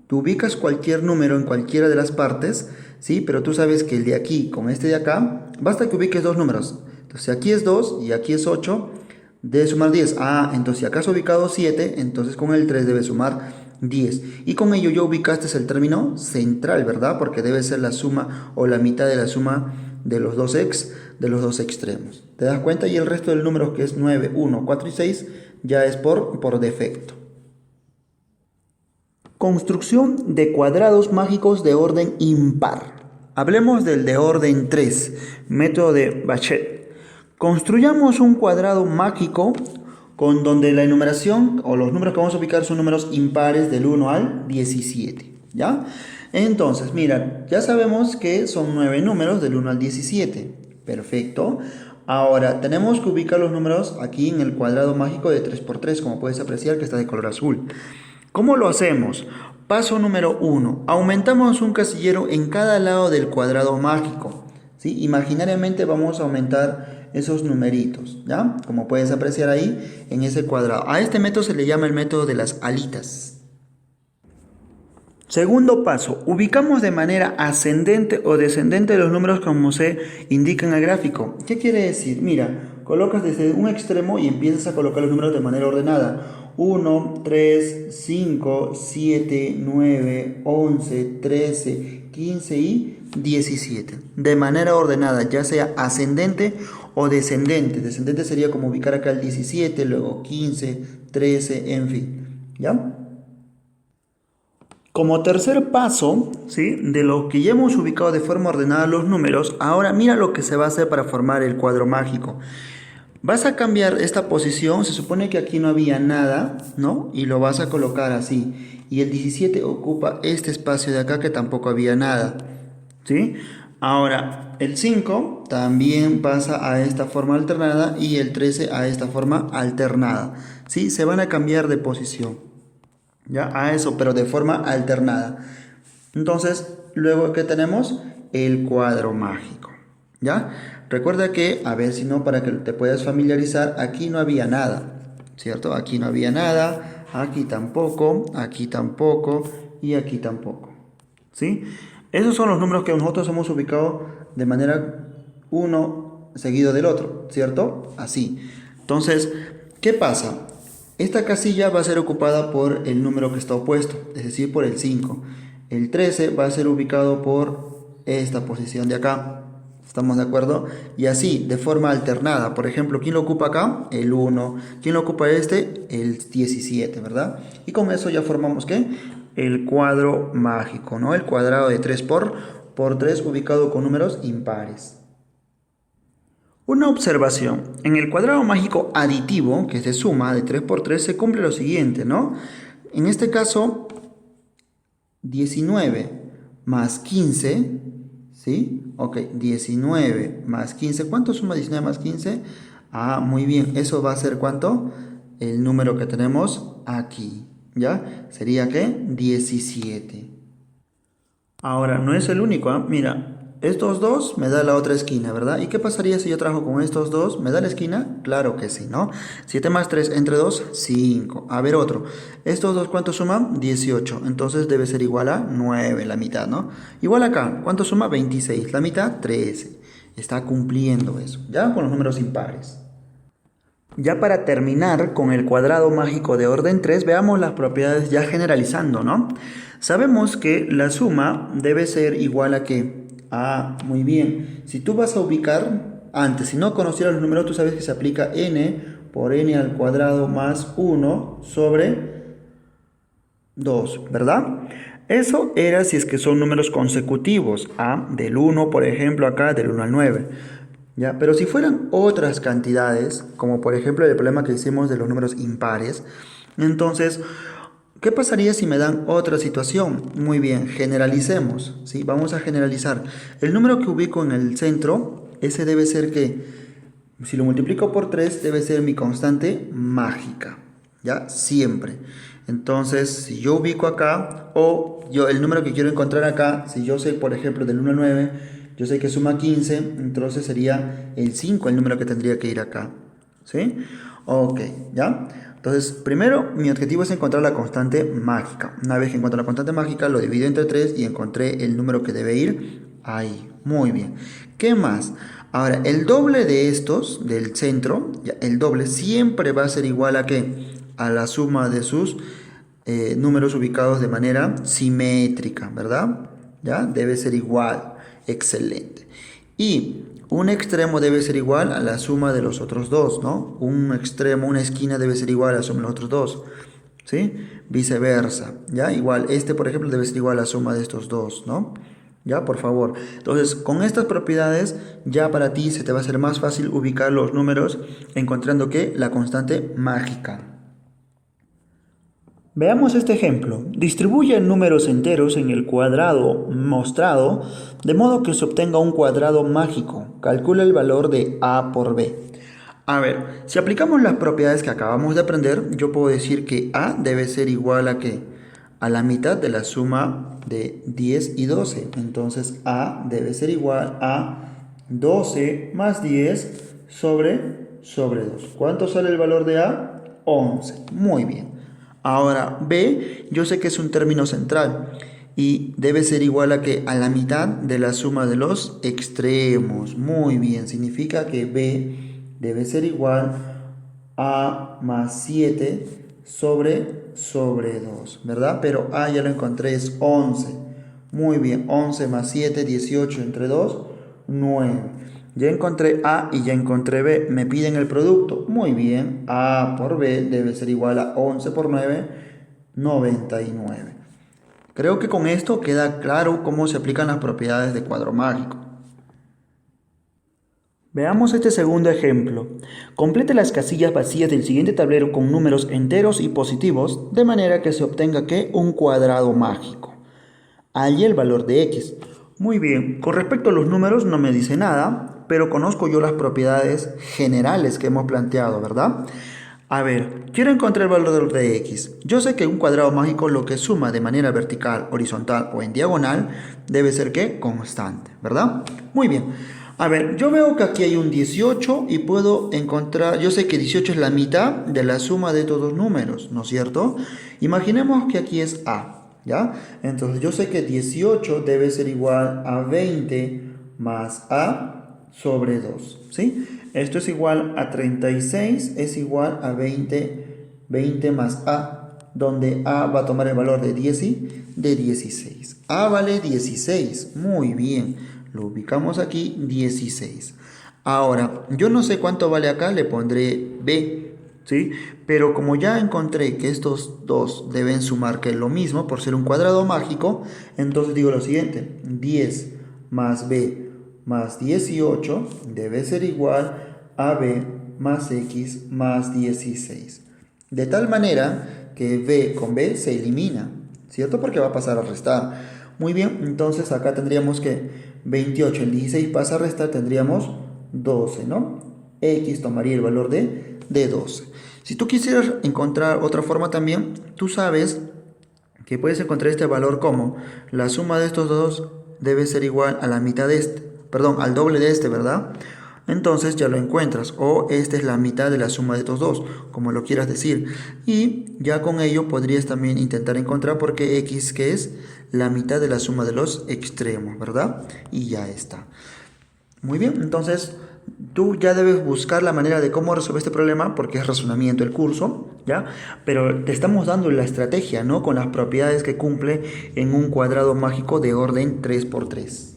tú ubicas cualquier número en cualquiera de las partes, ¿sí? Pero tú sabes que el de aquí con este de acá, basta que ubiques dos números. Entonces, si aquí es 2 y aquí es 8, debe sumar 10. Ah, entonces si acá has ubicado 7, entonces con el 3 debe sumar 10. Y con ello ya ubicaste el término central, ¿verdad? Porque debe ser la suma o la mitad de la suma de los de los dos extremos. ¿Te das cuenta? Y el resto del número, que es 9, 1, 4 y 6, ya es por defecto. Construcción de cuadrados mágicos de orden impar. Hablemos del de orden 3, método de Bachet. Construyamos un cuadrado mágico con donde la enumeración o los números que vamos a ubicar son números impares del 1 al 17, ¿ya? Entonces, mira, ya sabemos que son 9 números del 1 al 17. Perfecto. Ahora, tenemos que ubicar los números aquí en el cuadrado mágico de 3×3, como puedes apreciar que está de color azul. ¿Cómo lo hacemos? Paso número 1. Aumentamos un casillero en cada lado del cuadrado mágico, ¿sí? Imaginariamente vamos a aumentar esos numeritos, ¿ya? Como puedes apreciar ahí en ese cuadrado. A este método se le llama el método de las alitas. Segundo paso, ubicamos de manera ascendente o descendente los números como se indica en el gráfico. ¿Qué quiere decir? Mira, colocas desde un extremo y empiezas a colocar los números de manera ordenada. 1, 3, 5, 7, 9, 11, 13, 15 y 17. De manera ordenada, ya sea ascendente o descendente. Descendente sería como ubicar acá el 17, luego 15, 13, en fin. ¿Ya? Como tercer paso, ¿sí?, de lo que ya hemos ubicado de forma ordenada los números, ahora mira lo que se va a hacer para formar el cuadro mágico. Vas a cambiar esta posición, se supone que aquí no había nada, ¿no? Y lo vas a colocar así. Y el 17 ocupa este espacio de acá que tampoco había nada, ¿sí? Ahora, el 5 también pasa a esta forma alternada y el 13 a esta forma alternada, ¿sí? Se van a cambiar de posición, ¿ya? A eso, pero de forma alternada. Entonces, luego, ¿qué tenemos? El cuadro mágico, ¿ya? Recuerda que, a ver si no, para que te puedas familiarizar, aquí no había nada, ¿cierto? Aquí no había nada, aquí tampoco y aquí tampoco, ¿sí? Esos son los números que nosotros hemos ubicado de manera uno seguido del otro, ¿cierto? Así. Entonces, ¿qué pasa? Esta casilla va a ser ocupada por el número que está opuesto, es decir, por el 5. El 13 va a ser ubicado por esta posición de acá. ¿Estamos de acuerdo? Y así, de forma alternada. Por ejemplo, ¿quién lo ocupa acá? El 1. ¿Quién lo ocupa este? El 17, ¿verdad? Y con eso ya formamos, ¿qué? El cuadro mágico, ¿no? El cuadrado de 3 por 3 ubicado con números impares. Una observación. En el cuadrado mágico aditivo, que es de suma de 3×3, se cumple lo siguiente, ¿no? En este caso, 19 más 15, ¿sí? Ok, 19 más 15. ¿Cuánto suma 19 más 15? Ah, muy bien. ¿Eso va a ser cuánto? El número que tenemos aquí, ¿ya? ¿Sería qué? 17. Ahora, no es el único, ¿eh? Mira, estos dos me da la otra esquina, ¿verdad? ¿Y qué pasaría si yo trabajo con estos dos? ¿Me da la esquina? Claro que sí, ¿no? 7 más 3 entre 2, 5. A ver otro. Estos dos, ¿cuánto suman? 18. Entonces debe ser igual a 9, la mitad, ¿no? Igual acá, ¿cuánto suma? 26. La mitad, 13. Está cumpliendo eso, ¿ya? Con los números impares. Ya para terminar con el cuadrado mágico de orden 3, veamos las propiedades ya generalizando, ¿no? Sabemos que la suma debe ser igual a ¿qué? Ah, muy bien. Si tú vas a ubicar, antes, si no conocieras los números, tú sabes que se aplica n por n al cuadrado más 1 sobre 2, ¿verdad? Eso era si es que son números consecutivos, del 1, por ejemplo, acá del 1 al 9. ¿Ya? Pero si fueran otras cantidades, como por ejemplo el problema que hicimos de los números impares, entonces, ¿qué pasaría si me dan otra situación? Muy bien, generalicemos, ¿sí? Vamos a generalizar. El número que ubico en el centro, ese debe ser que, si lo multiplico por 3, debe ser mi constante mágica, ¿ya? Siempre. Entonces, si yo ubico acá, o yo el número que quiero encontrar acá, si yo sé, por ejemplo, del 1 al 9, yo sé que suma 15, entonces sería el 5 el número que tendría que ir acá. ¿Sí? Ok, ¿ya? Entonces, primero, mi objetivo es encontrar la constante mágica. Una vez que encuentro la constante mágica, lo divido entre 3 y encontré el número que debe ir ahí. Muy bien. ¿Qué más? Ahora, el doble de estos, del centro, ya, el doble siempre va a ser igual a ¿qué? A la suma de sus números ubicados de manera simétrica, ¿verdad? ¿Ya? Debe ser igual. Excelente. Y un extremo debe ser igual a la suma de los otros dos, ¿no? Un extremo, una esquina debe ser igual a la suma de los otros dos, ¿sí? Viceversa, ¿ya? Igual, este, por ejemplo, debe ser igual a la suma de estos dos, ¿no? ¿Ya? Por favor. Entonces, con estas propiedades, ya para ti se te va a hacer más fácil ubicar los números encontrando que la constante mágica. Veamos este ejemplo. Distribuye números enteros en el cuadrado mostrado de modo que se obtenga un cuadrado mágico. Calcula el valor de A por B. A ver, si aplicamos las propiedades que acabamos de aprender, yo puedo decir que A debe ser igual a ¿qué? A la mitad de la suma de 10 y 12. Entonces A debe ser igual a 12 más 10 sobre 2. ¿Cuánto sale el valor de A? 11. Muy bien. Ahora, B, yo sé que es un término central y debe ser igual a que a la mitad de la suma de los extremos. Muy bien, significa que B debe ser igual a más 7 sobre 2, ¿verdad? Pero A ya lo encontré, es 11. Muy bien, 11 más 7, 18 entre 2, 9. Ya encontré A y ya encontré B. Me piden el producto. Muy bien. A por B debe ser igual a 11 por 9, 99. Creo que con esto queda claro cómo se aplican las propiedades de cuadro mágico. Veamos este segundo ejemplo. Complete las casillas vacías del siguiente tablero con números enteros y positivos, de manera que se obtenga que un cuadrado mágico. Halle el valor de X. Muy bien, con respecto a los números no me dice nada, pero conozco yo las propiedades generales que hemos planteado, ¿verdad? A ver, quiero encontrar el valor de X. Yo sé que un cuadrado mágico lo que suma de manera vertical, horizontal o en diagonal debe ser ¿qué? Constante, ¿verdad? Muy bien. A ver, yo veo que aquí hay un 18 y puedo encontrar, yo sé que 18 es la mitad de la suma de todos los números, ¿no es cierto? Imaginemos que aquí es A, ¿ya? Entonces yo sé que 18 debe ser igual a 20 más A sobre 2, ¿sí? Esto es igual a 36, es igual a 20 más A, donde A va a tomar el valor de 16. A vale 16, muy bien. Lo ubicamos aquí, 16. Ahora, yo no sé cuánto vale acá, le pondré B, ¿sí? Pero como ya encontré que estos dos deben sumar que es lo mismo, por ser un cuadrado mágico, entonces digo lo siguiente, 10 más B más 18 debe ser igual a B más X más 16. De tal manera que B con B se elimina, ¿cierto? Porque va a pasar a restar. Muy bien, entonces acá tendríamos que 28, el 16 pasa a restar, tendríamos 12, ¿no? X tomaría el valor de 12. Si tú quisieras encontrar otra forma también, tú sabes que puedes encontrar este valor como la suma de estos dos debe ser igual a la mitad de este, perdón, al doble de este, ¿verdad? Entonces ya lo encuentras, o esta es la mitad de la suma de estos dos, como lo quieras decir. Y ya con ello podrías también intentar encontrar porque X que es la mitad de la suma de los extremos, ¿verdad? Y ya está. Muy bien, entonces tú ya debes buscar la manera de cómo resolver este problema porque es razonamiento el curso, ¿ya? Pero te estamos dando la estrategia, ¿no? Con las propiedades que cumple en un cuadrado mágico de orden 3×3.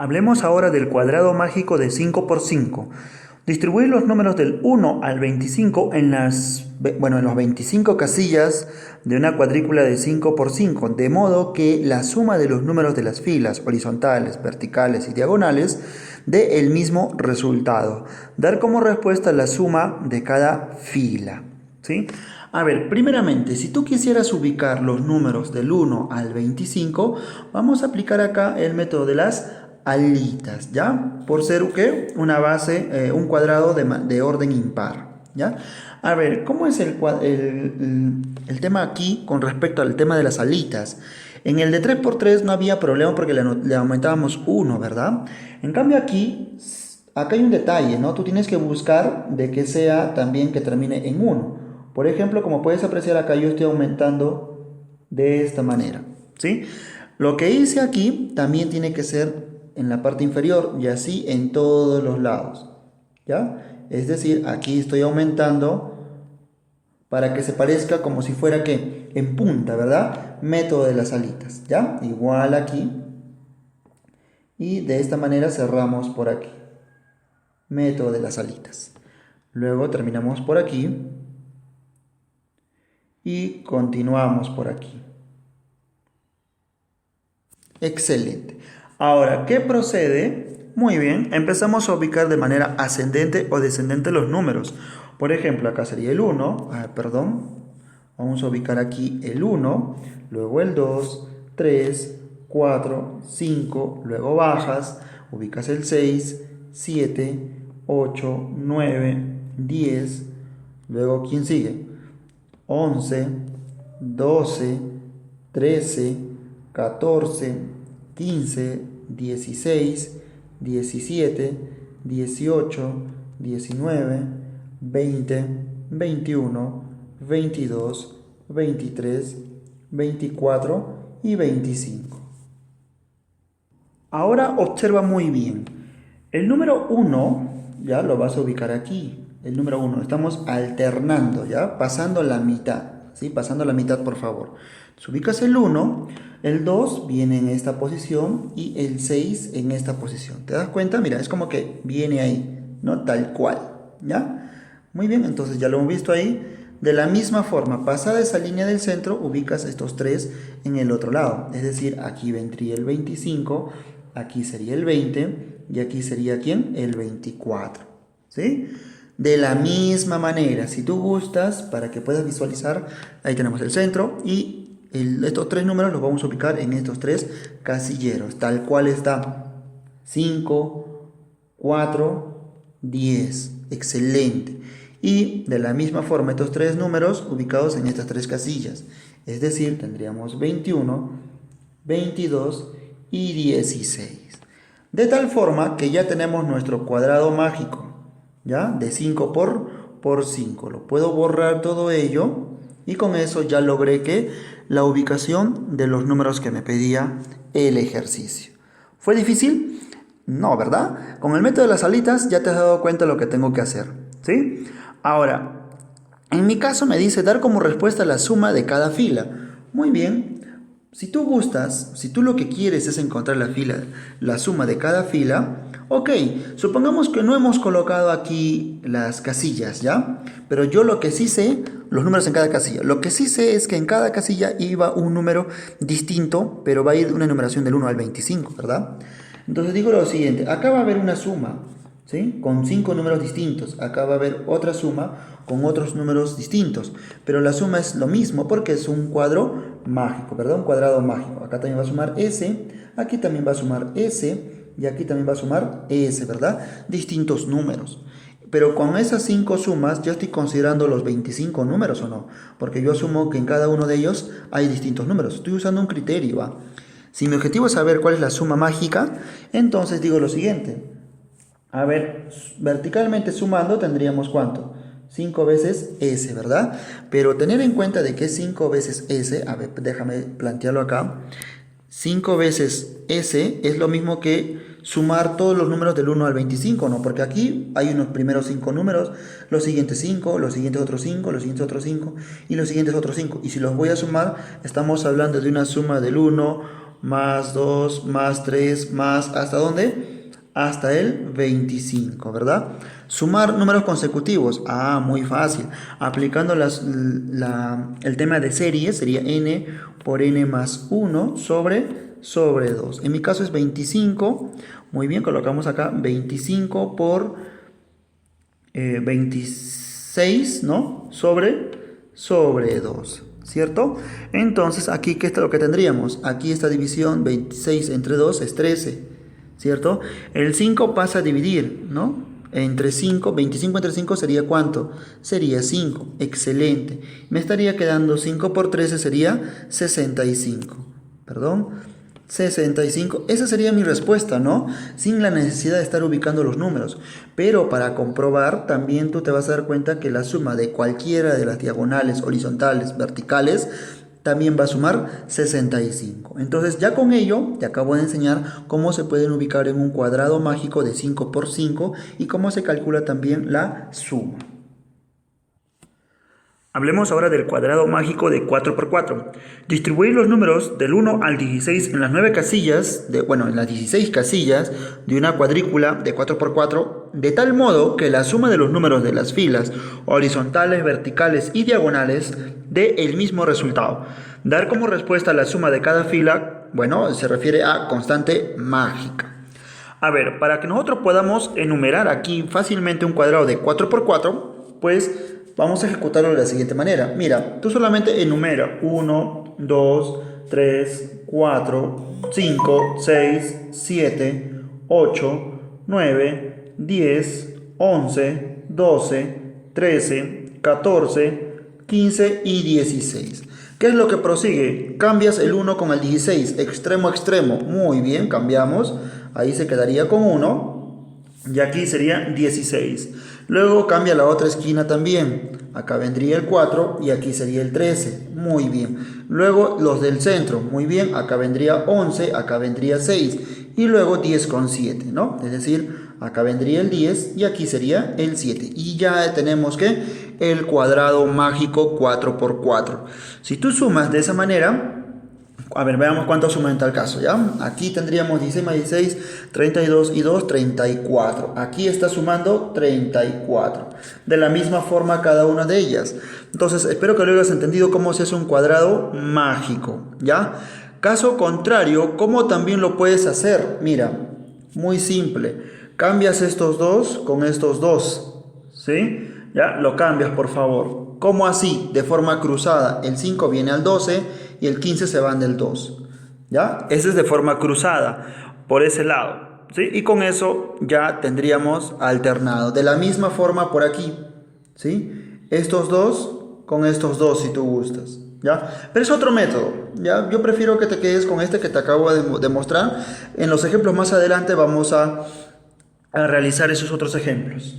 Hablemos ahora del cuadrado mágico de 5×5. Distribuir los números del 1 al 25 en las 25 casillas de una cuadrícula de 5×5, de modo que la suma de los números de las filas horizontales, verticales y diagonales dé el mismo resultado. Dar como respuesta la suma de cada fila, ¿sí? A ver, primeramente, si tú quisieras ubicar los números del 1 al 25, vamos a aplicar acá el método de las alitas, ¿ya? Por ser ¿qué? Una base, un cuadrado de orden impar, ¿ya? A ver, ¿cómo es el tema aquí con respecto al tema de las alitas? En el de 3×3 no había problema porque le aumentábamos 1, ¿verdad? En cambio aquí, acá hay un detalle, ¿no? Tú tienes que buscar de que sea también que termine en 1. Por ejemplo, como puedes apreciar acá, yo estoy aumentando de esta manera, ¿sí? Lo que hice aquí también tiene que ser en la parte inferior y así en todos los lados, ¿ya? Es decir, aquí estoy aumentando para que se parezca como si fuera que en punta, ¿verdad? Método de las alitas, ¿ya? Igual aquí. Y de esta manera cerramos por aquí. Método de las alitas. Luego terminamos por aquí. Y continuamos por aquí. Excelente. Ahora, ¿qué procede? Muy bien, empezamos a ubicar de manera ascendente o descendente los números. Por ejemplo, acá sería el 1, vamos a ubicar aquí el 1, luego el 2, 3, 4, 5, luego bajas, ubicas el 6, 7, 8, 9, 10, luego ¿quién sigue? 11, 12, 13, 14, 15, 16, 17, 18, 19, 20, 21, 22, 23, 24 y 25. Ahora observa muy bien. El número 1 ya lo vas a ubicar aquí. El número 1, estamos alternando, ¿ya? Pasando la mitad, ¿sí? Pasando la mitad, por favor. Entonces, ubicas el 1, el 2 viene en esta posición y el 6 en esta posición. ¿Te das cuenta? Mira, es como que viene ahí, ¿no? Tal cual, ¿ya? Muy bien, entonces ya lo hemos visto ahí. De la misma forma, pasada esa línea del centro, ubicas estos 3 en el otro lado. Es decir, aquí vendría el 25, aquí sería el 20 y aquí sería, ¿quién? El 24, ¿sí? De la misma manera, si tú gustas, para que puedas visualizar, ahí tenemos el centro y estos 3 números los vamos a ubicar en estos 3 casilleros, tal cual está. 5, 4, 10. Excelente. Y de la misma forma, estos 3 números ubicados en estas 3 casillas. Es decir, tendríamos 21, 22 y 16. De tal forma que ya tenemos nuestro cuadrado mágico, ¿ya? De 5 por 5. Lo puedo borrar todo ello y con eso ya logré que la ubicación de los números que me pedía el ejercicio. ¿Fue difícil? No, ¿verdad? Con el método de las alitas ya te has dado cuenta de lo que tengo que hacer, ¿sí? Ahora, en mi caso me dice dar como respuesta la suma de cada fila. Muy bien. Si tú gustas, si tú lo que quieres es encontrar la suma de cada fila, ok, supongamos que no hemos colocado aquí las casillas, ¿ya? Pero yo lo que sí sé, los números en cada casilla, lo que sí sé es que en cada casilla iba un número distinto, pero va a ir una numeración del 1 al 25, ¿verdad? Entonces digo lo siguiente, acá va a haber una suma, ¿sí? Con 5 números distintos, acá va a haber otra suma con otros números distintos, pero la suma es lo mismo porque es un cuadro mágico, ¿verdad? Un cuadrado mágico. Acá también va a sumar S, aquí también va a sumar S y aquí también va a sumar S, ¿verdad? Distintos números. Pero con esas 5 sumas, ¿yo estoy considerando los 25 números o no? Porque yo asumo que en cada uno de ellos hay distintos números. Estoy usando un criterio, ¿va? Si mi objetivo es saber cuál es la suma mágica, entonces digo lo siguiente. A ver, verticalmente sumando tendríamos ¿cuánto? 5 veces S, ¿verdad? Pero tener en cuenta de que es 5 veces S, a ver, déjame plantearlo acá. 5 veces S es lo mismo que sumar todos los números del 1 al 25, ¿no? Porque aquí hay unos primeros 5 números, los siguientes 5, los siguientes otros 5, los siguientes otros 5 y los siguientes otros 5. Y si los voy a sumar, estamos hablando de una suma del 1 más 2 más 3 más, ¿hasta dónde? Hasta el 25, ¿verdad? Sumar números consecutivos, muy fácil. Aplicando el tema de serie sería n por n más 1 sobre 2. En mi caso es 25, muy bien, colocamos acá 25 por 26, ¿no? Sobre 2, ¿cierto? Entonces aquí, ¿qué es lo que tendríamos? Aquí esta división 26 entre 2 es 13, ¿cierto? El 5 pasa a dividir, ¿no? Entre 5, 25 entre 5 sería ¿cuánto? Sería 5. Excelente. Me estaría quedando 5 por 13 sería 65. Perdón. 65. Esa sería mi respuesta, ¿no? Sin la necesidad de estar ubicando los números. Pero para comprobar, también tú te vas a dar cuenta que la suma de cualquiera de las diagonales, horizontales, verticales, también va a sumar 65. Entonces ya con ello te acabo de enseñar cómo se pueden ubicar en un cuadrado mágico de 5 por 5 y cómo se calcula también la suma. Hablemos ahora del cuadrado mágico de 4 por 4. Distribuir los números del 1 al 16 en las 9 casillas, en las 16 casillas de una cuadrícula de 4 por 4, de tal modo que la suma de los números de las filas horizontales, verticales y diagonales dé el mismo resultado. Dar como respuesta la suma de cada fila, se refiere a constante mágica. A ver, para que nosotros podamos enumerar aquí fácilmente un cuadrado de 4 por 4, pues vamos a ejecutarlo de la siguiente manera. Mira, tú solamente enumera 1, 2, 3, 4, 5, 6, 7, 8, 9, 10, 11, 12, 13, 14, 15 y 16. ¿Qué es lo que prosigue? Cambias el 1 con el 16, extremo a extremo. Muy bien, cambiamos. Ahí se quedaría con 1 y aquí sería 16. Luego cambia la otra esquina también. Acá vendría el 4 y aquí sería el 13. Muy bien. Luego los del centro. Muy bien. Acá vendría 11, acá vendría 6. Y luego 10 con 7, ¿no? Es decir, acá vendría el 10 y aquí sería el 7. Y ya tenemos que el cuadrado mágico 4 por 4. Si tú sumas de esa manera, a ver, veamos cuánto suma en tal caso, ¿ya? Aquí tendríamos 16 más 16, 32 y 2, 34. Aquí está sumando 34. De la misma forma cada una de ellas. Entonces, espero que lo hayas entendido cómo se hace un cuadrado mágico, ¿ya? Caso contrario, ¿cómo también lo puedes hacer? Mira, muy simple. Cambias estos dos con estos dos, ¿sí? ¿Ya? Lo cambias, por favor. ¿Cómo así? De forma cruzada. El 5 viene al 12 y el 15 se van del 2. ¿Ya? Ese es de forma cruzada, por ese lado, ¿sí? Y con eso ya tendríamos alternado. De la misma forma por aquí, ¿sí? Estos dos con estos dos si tú gustas, ¿ya? Pero es otro método, ¿ya? Yo prefiero que te quedes con este que te acabo de mostrar. En los ejemplos más adelante vamos a realizar esos otros ejemplos.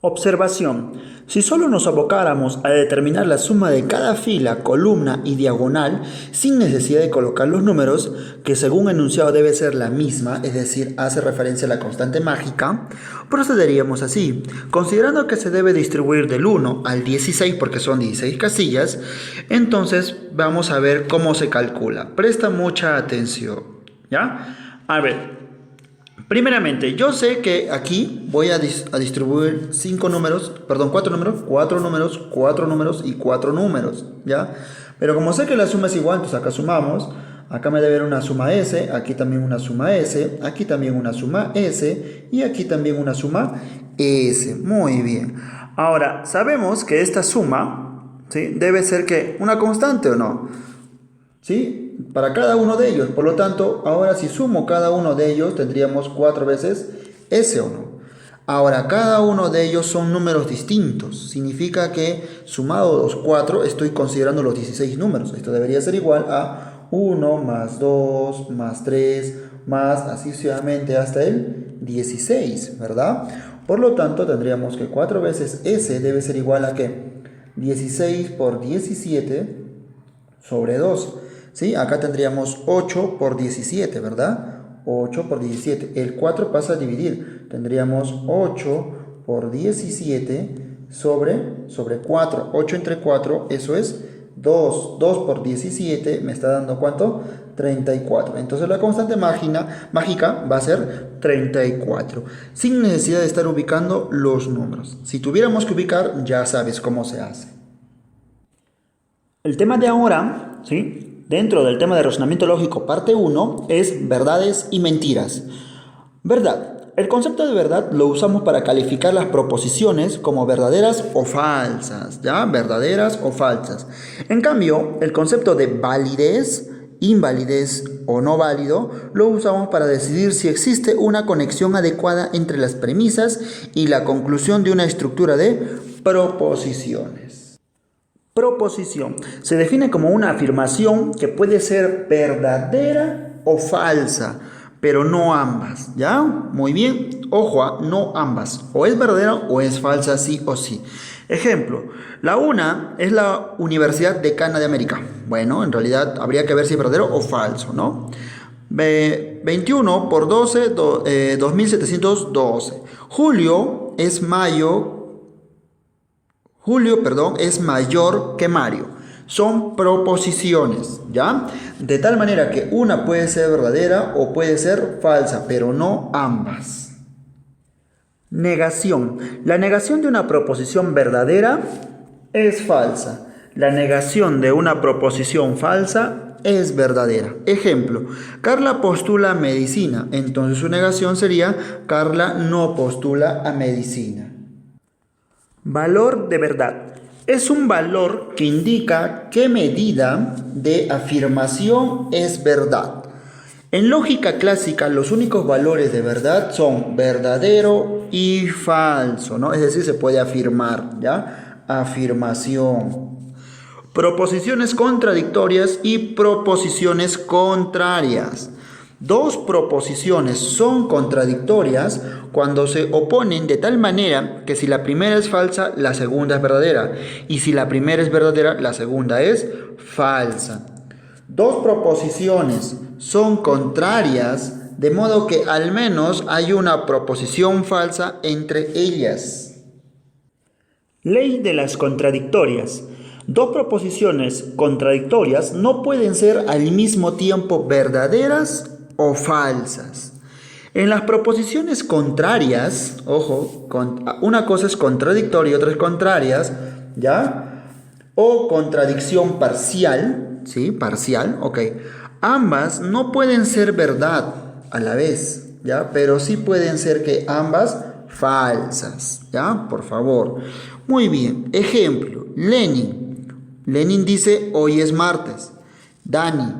Observación. Si solo nos abocáramos a determinar la suma de cada fila, columna y diagonal, sin necesidad de colocar los números, que según enunciado debe ser la misma, es decir, hace referencia a la constante mágica, procederíamos así. Considerando que se debe distribuir del 1 al 16, porque son 16 casillas, entonces vamos a ver cómo se calcula. Presta mucha atención, ¿ya? A ver. Primeramente, yo sé que aquí voy a distribuir 4 números, 4 números, 4 números y 4 números, ¿ya? Pero como sé que la suma es igual, entonces acá sumamos, acá me debe haber una suma S, aquí también una suma S, aquí también una suma S y aquí también una suma S. Muy bien. Ahora, sabemos que esta suma, ¿sí?, debe ser ¿qué? ¿Una constante o no? ¿Sí? Para cada uno de ellos. Por lo tanto, ahora si sumo cada uno de ellos, tendríamos 4 veces S o no. Ahora, cada uno de ellos son números distintos. Significa que sumado los 4, estoy considerando los 16 números. Esto debería ser igual a 1 más 2 más 3 más así sucesivamente hasta el 16, ¿verdad? Por lo tanto, tendríamos que 4 veces S debe ser igual a ¿qué? 16 por 17 sobre 2. ¿Sí? Acá tendríamos 8 por 17, ¿verdad? 8 por 17. El 4 pasa a dividir. Tendríamos 8 por 17 sobre 4. 8 entre 4, eso es 2. 2 por 17 me está dando ¿cuánto? 34. Entonces la constante mágica va a ser 34. Sin necesidad de estar ubicando los números. Si tuviéramos que ubicar, ya sabes cómo se hace. El tema de ahora, ¿sí?, dentro del tema de razonamiento lógico parte 1 es verdades y mentiras. Verdad. El concepto de verdad lo usamos para calificar las proposiciones como verdaderas o falsas, ¿ya? Verdaderas o falsas. En cambio, el concepto de validez invalidez o no válido, lo usamos para decidir si existe una conexión adecuada entre las premisas y la conclusión de una estructura de proposiciones. Proposición se define como una afirmación que puede ser verdadera o falsa, pero no ambas, ¿ya? Muy bien, ojo, no ambas, o es verdadera o es falsa, sí o sí. Ejemplo, la una es la Universidad Decana de América. Bueno, en realidad habría que ver si es verdadero o falso, ¿no? 21 por 12, 2712. Julio, es mayor que Mario. Son proposiciones, ¿ya? De tal manera que una puede ser verdadera o puede ser falsa, pero no ambas. Negación. La negación de una proposición verdadera es falsa. La negación de una proposición falsa es verdadera. Ejemplo, Carla postula a medicina. Entonces su negación sería Carla no postula a medicina. Valor de verdad. Es un valor que indica qué medida de afirmación es verdad. En lógica clásica, los únicos valores de verdad son verdadero y falso, ¿no? Es decir, se puede afirmar, ¿ya? Afirmación. Proposiciones contradictorias y proposiciones contrarias. Dos proposiciones son contradictorias cuando se oponen de tal manera que si la primera es falsa, la segunda es verdadera. Y si la primera es verdadera, la segunda es falsa. Dos proposiciones son contrarias, de modo que al menos hay una proposición falsa entre ellas. Ley de las contradictorias. Dos proposiciones contradictorias no pueden ser al mismo tiempo verdaderas o falsas. En las proposiciones contrarias, ojo, una cosa es contradictoria y otra es contrarias, ¿ya? O contradicción parcial, ¿sí? Parcial, ok. Ambas no pueden ser verdad a la vez, ¿ya? Pero sí pueden ser que ambas falsas, ¿ya? Por favor. Muy bien. Ejemplo, Lenin dice hoy es martes. Dani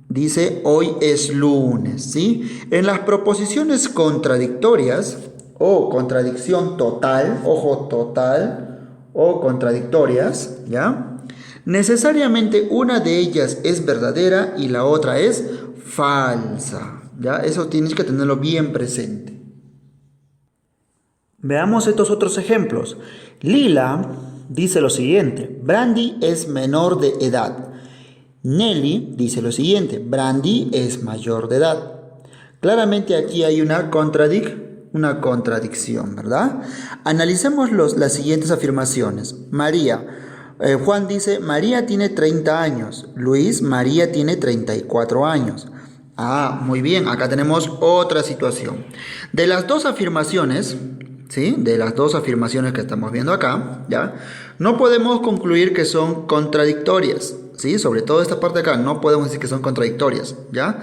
dice hoy es lunes, ¿sí? En las proposiciones contradictorias o contradicción total, ojo, total o contradictorias, ¿ya? Necesariamente una de ellas es verdadera y la otra es falsa, ¿ya? Eso tienes que tenerlo bien presente. Veamos estos otros ejemplos. Lila dice lo siguiente: Brandy es menor de edad. Nelly dice lo siguiente: Brandy es mayor de edad. Claramente aquí hay una contradicción, ¿verdad? Analicemos las siguientes afirmaciones. Juan dice, María tiene 30 años. Luis, María tiene 34 años. Ah, muy bien, acá tenemos otra situación. De las dos afirmaciones, ¿sí? De las dos afirmaciones que estamos viendo acá, ¿ya? No podemos concluir que son contradictorias, ¿sí? Sobre todo esta parte de acá, no podemos decir que son contradictorias, ¿ya?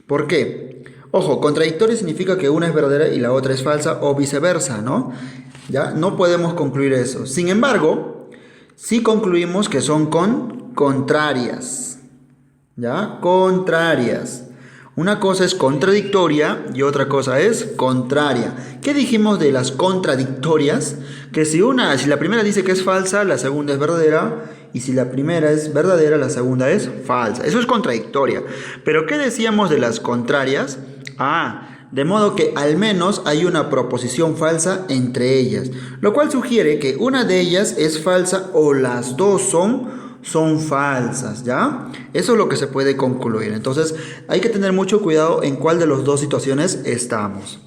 ¿Por qué? Ojo, contradictoria significa que una es verdadera y la otra es falsa o viceversa, ¿no? ¿Ya? No podemos concluir eso. Sin embargo, sí concluimos que son contrarias, ¿ya? Contrarias. Una cosa es contradictoria y otra cosa es contraria. ¿Qué dijimos de las contradictorias? Que si la primera dice que es falsa, la segunda es verdadera, y si la primera es verdadera, la segunda es falsa. Eso es contradictoria. Pero ¿qué decíamos de las contrarias? De modo que al menos hay una proposición falsa entre ellas, lo cual sugiere que una de ellas es falsa o las dos son falsas, ¿ya? Eso es lo que se puede concluir. Entonces hay que tener mucho cuidado en cuál de las dos situaciones estamos.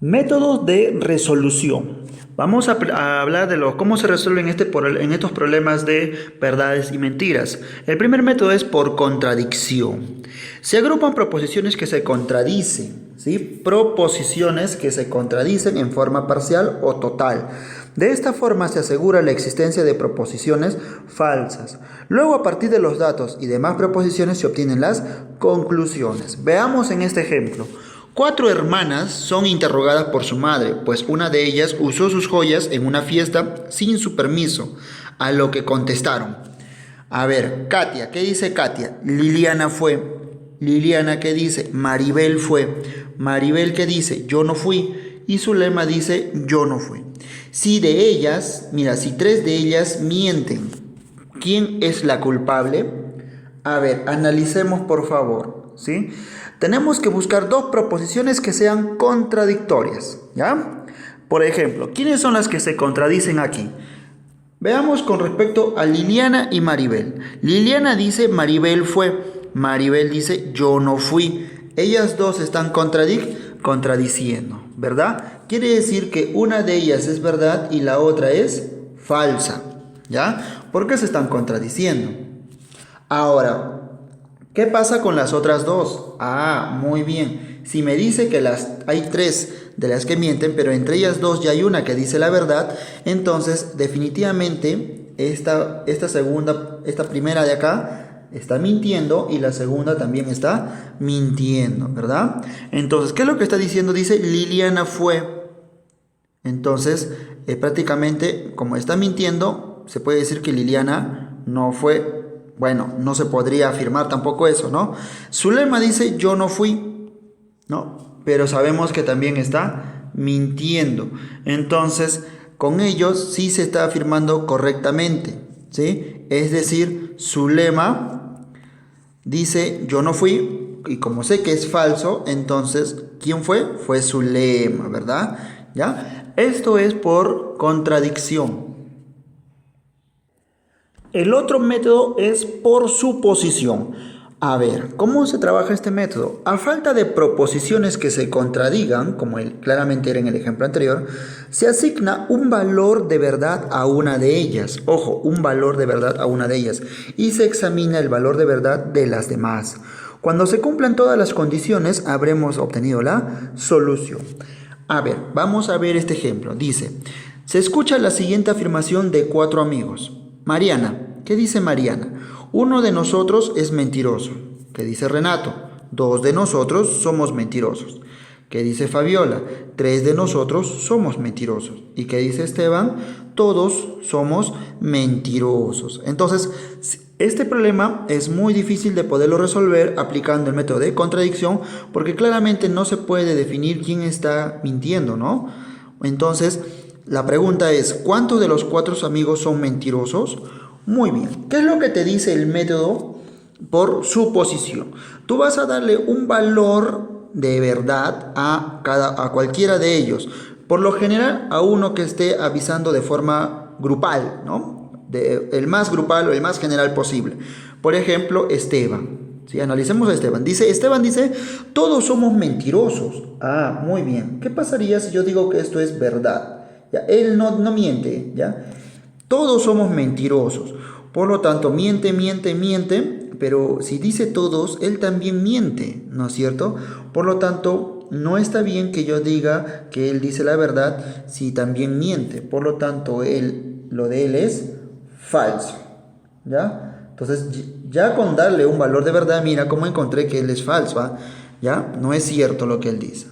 Métodos de resolución. Vamos a hablar de cómo se resuelven en estos problemas de verdades y mentiras. El primer método es por contradicción. Se agrupan proposiciones que se contradicen, ¿sí? Proposiciones que se contradicen en forma parcial o total. De esta forma se asegura la existencia de proposiciones falsas. Luego, a partir de los datos y demás proposiciones se obtienen las conclusiones. Veamos en este ejemplo. 4 hermanas son interrogadas por su madre, pues una de ellas usó sus joyas en una fiesta sin su permiso, a lo que contestaron. A ver, Katia, ¿qué dice Katia? Liliana fue. Liliana, ¿qué dice? Maribel fue. Maribel, ¿qué dice? Yo no fui. Y Zulema dice, yo no fui. Si de ellas, mira, si tres de ellas mienten, ¿quién es la culpable? A ver, analicemos por favor, ¿sí? Tenemos que buscar dos proposiciones que sean contradictorias, ¿ya? Por ejemplo, ¿quiénes son las que se contradicen aquí? Veamos con respecto a Liliana y Maribel. Liliana dice Maribel fue. Maribel dice yo no fui. Ellas dos están contradiciendo, ¿verdad? Quiere decir que una de ellas es verdad y la otra es falsa, ¿ya? ¿Por qué se están contradiciendo? Ahora, ¿qué pasa con las otras dos? Ah, muy bien. Si me dice que hay tres de las que mienten, pero entre ellas dos ya hay una que dice la verdad, entonces definitivamente esta primera de acá está mintiendo y la segunda también está mintiendo, ¿verdad? Entonces, ¿qué es lo que está diciendo? Dice Liliana fue. Entonces, prácticamente, como está mintiendo, se puede decir que Liliana no fue. Bueno, no se podría afirmar tampoco eso, ¿no? Zulema dice yo no fui, ¿no? Pero sabemos que también está mintiendo. Entonces, con ellos sí se está afirmando correctamente, ¿sí? Es decir, Zulema dice yo no fui, y como sé que es falso, entonces, ¿quién fue? Fue Zulema, ¿verdad? ¿Ya? Esto es por contradicción. El otro método es por suposición. A ver, ¿cómo se trabaja este método? A falta de proposiciones que se contradigan, como claramente era en el ejemplo anterior, se asigna un valor de verdad a una de ellas. Ojo, un valor de verdad a una de ellas. Y se examina el valor de verdad de las demás. Cuando se cumplan todas las condiciones, habremos obtenido la solución. A ver, vamos a ver este ejemplo. Dice, se escucha la siguiente afirmación de 4 amigos. Mariana, ¿qué dice Mariana? Uno de nosotros es mentiroso. ¿Qué dice Renato? 2 de nosotros somos mentirosos. ¿Qué dice Fabiola? 3 de nosotros somos mentirosos. ¿Y qué dice Esteban? Todos somos mentirosos. Entonces, este problema es muy difícil de poderlo resolver aplicando el método de contradicción porque claramente no se puede definir quién está mintiendo, ¿no? Entonces, la pregunta es, ¿cuántos de los 4 amigos son mentirosos? Muy bien. ¿Qué es lo que te dice el método por suposición? Tú vas a darle un valor de verdad a cualquiera de ellos. Por lo general, a uno que esté avisando de forma grupal, ¿no? El más grupal o el más general posible. Por ejemplo, Esteban. Si analicemos a Esteban. Esteban dice, todos somos mentirosos. Ah, muy bien. ¿Qué pasaría si yo digo que esto es verdad? ¿Ya? Él no miente, ¿ya? Todos somos mentirosos. Por lo tanto, miente, pero si dice todos, él también miente, ¿no es cierto? Por lo tanto, no está bien que yo diga que él dice la verdad si también miente. Por lo tanto, lo de él es falso, ¿ya? Entonces, ya con darle un valor de verdad, mira cómo encontré que él es falso, ¿ya? No es cierto lo que él dice.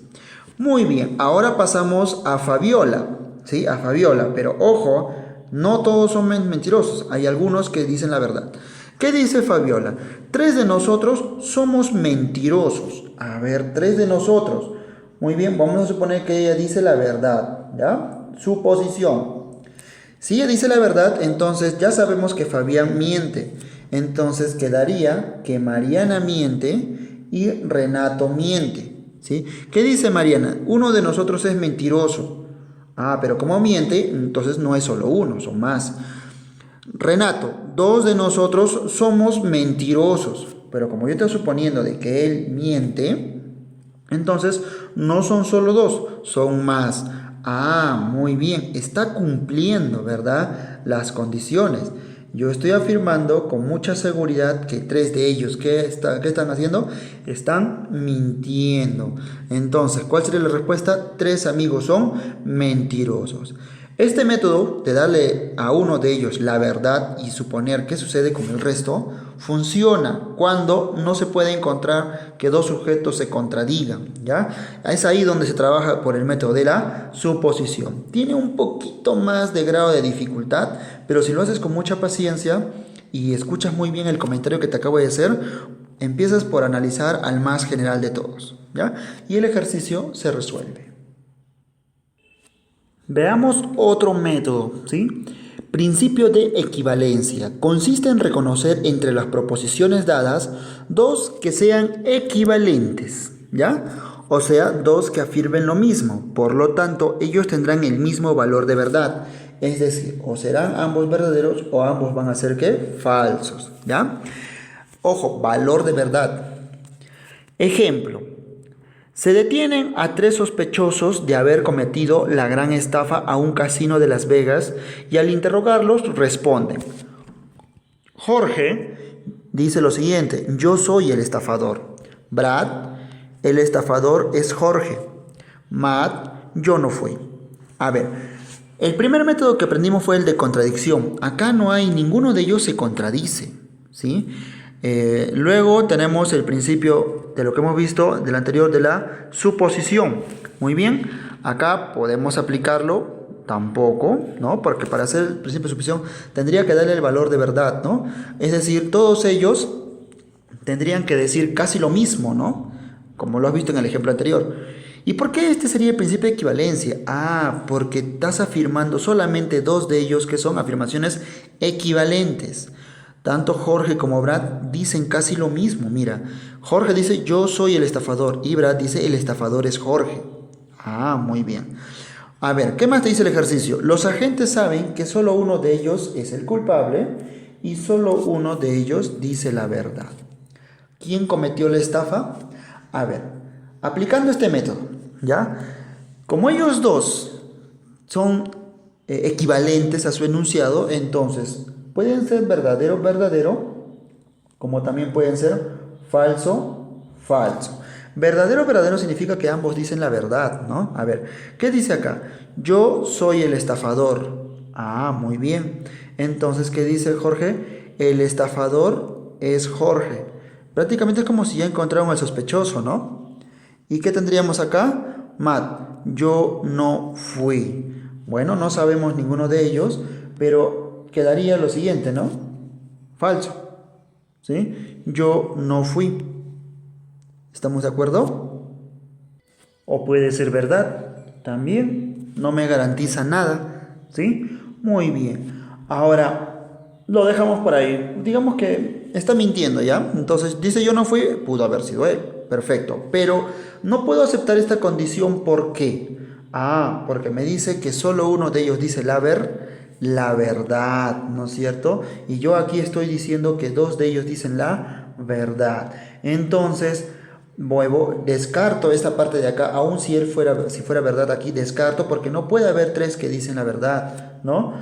Muy bien, ahora pasamos a Fabiola, ¿sí? A Fabiola, pero ojo, no todos son mentirosos, hay algunos que dicen la verdad. ¿Qué dice Fabiola? 3 de nosotros somos mentirosos. A ver, 3 de nosotros. Muy bien, vamos a suponer que ella dice la verdad, ¿ya? Suposición. Si ella dice la verdad, entonces ya sabemos que Fabián miente. Entonces quedaría que Mariana miente y Renato miente, ¿sí? ¿Qué dice Mariana? Uno de nosotros es mentiroso. Ah, pero como miente, entonces no es solo uno, son más. Renato, 2 de nosotros somos mentirosos. Pero como yo estoy suponiendo de que él miente, entonces no son solo 2, son más. Ah, muy bien, está cumpliendo, ¿verdad? Las condiciones. Yo estoy afirmando con mucha seguridad que 3 de ellos, ¿qué están haciendo? Están mintiendo. Entonces, ¿cuál sería la respuesta? 3 amigos son mentirosos. Este método de darle a uno de ellos la verdad y suponer qué sucede con el resto funciona cuando no se puede encontrar que 2 sujetos se contradigan, ¿ya? Es ahí donde se trabaja por el método de la suposición. Tiene un poquito más de grado de dificultad, pero si lo haces con mucha paciencia, y escuchas muy bien el comentario que te acabo de hacer, empiezas por analizar al más general de todos, ¿ya? Y el ejercicio se resuelve. Veamos otro método, ¿sí? Principio de equivalencia. Consiste en reconocer entre las proposiciones dadas dos que sean equivalentes, ¿ya? O sea, dos que afirmen lo mismo. Por lo tanto, ellos tendrán el mismo valor de verdad. Es decir, o serán ambos verdaderos o ambos van a ser, ¿qué? Falsos, ¿ya? Ojo, valor de verdad. Ejemplo. Se detienen a 3 sospechosos de haber cometido la gran estafa a un casino de Las Vegas y al interrogarlos responden. Jorge dice lo siguiente: yo soy el estafador. Brad, el estafador es Jorge. Matt, yo no fui. A ver, el primer método que aprendimos fue el de contradicción. Acá no hay, ninguno de ellos se contradice, ¿sí? Luego tenemos el principio de lo que hemos visto del anterior de la suposición. Muy bien, acá podemos aplicarlo tampoco, ¿no? Porque para hacer el principio de suposición tendría que darle el valor de verdad, ¿no? Es decir, todos ellos tendrían que decir casi lo mismo, ¿no? Como lo has visto en el ejemplo anterior. ¿Y por qué este sería el principio de equivalencia? Ah, porque estás afirmando solamente dos de ellos que son afirmaciones equivalentes. Tanto Jorge como Brad dicen casi lo mismo. Mira, Jorge dice yo soy el estafador y Brad dice el estafador es Jorge. Ah, muy bien. A ver, ¿qué más te dice el ejercicio? Los agentes saben que solo uno de ellos es el culpable y solo uno de ellos dice la verdad. ¿Quién cometió la estafa? A ver, aplicando este método, ¿ya? Como ellos dos son equivalentes a su enunciado, entonces pueden ser verdadero, verdadero, como también pueden ser falso, falso. Verdadero, verdadero significa que ambos dicen la verdad, ¿no? A ver, ¿qué dice acá? Yo soy el estafador. Ah, muy bien. Entonces, ¿qué dice Jorge? El estafador es Jorge. Prácticamente es como si ya encontraron al sospechoso, ¿no? ¿Y qué tendríamos acá? Matt, yo no fui. Bueno, no sabemos ninguno de ellos, pero quedaría lo siguiente, ¿no? Falso. ¿Sí? Yo no fui. ¿Estamos de acuerdo? O puede ser verdad. También no me garantiza nada. ¿Sí? Muy bien. Ahora, lo dejamos por ahí. Digamos que está mintiendo, ¿ya? Entonces, dice yo no fui, pudo haber sido él. Perfecto. Pero no puedo aceptar esta condición. ¿Por qué? Ah, porque me dice que solo uno de ellos dice la verdad, ¿no es cierto? Y yo aquí estoy diciendo que dos de ellos dicen la verdad. Entonces, descarto esta parte de acá, aun si fuera verdad aquí, descarto porque no puede haber tres que dicen la verdad, ¿no?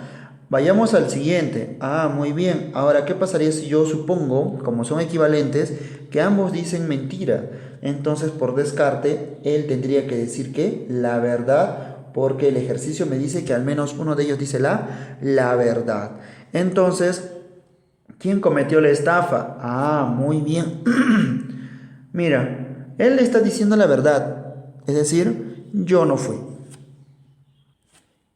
Vayamos al siguiente. Ah, muy bien. Ahora, ¿qué pasaría si yo supongo, como son equivalentes, que ambos dicen mentira? Entonces, por descarte, él tendría que decir que la verdad, porque el ejercicio me dice que al menos uno de ellos dice la verdad. Entonces, ¿quién cometió la estafa? Ah, muy bien. Mira, él le está diciendo la verdad, es decir, yo no fui.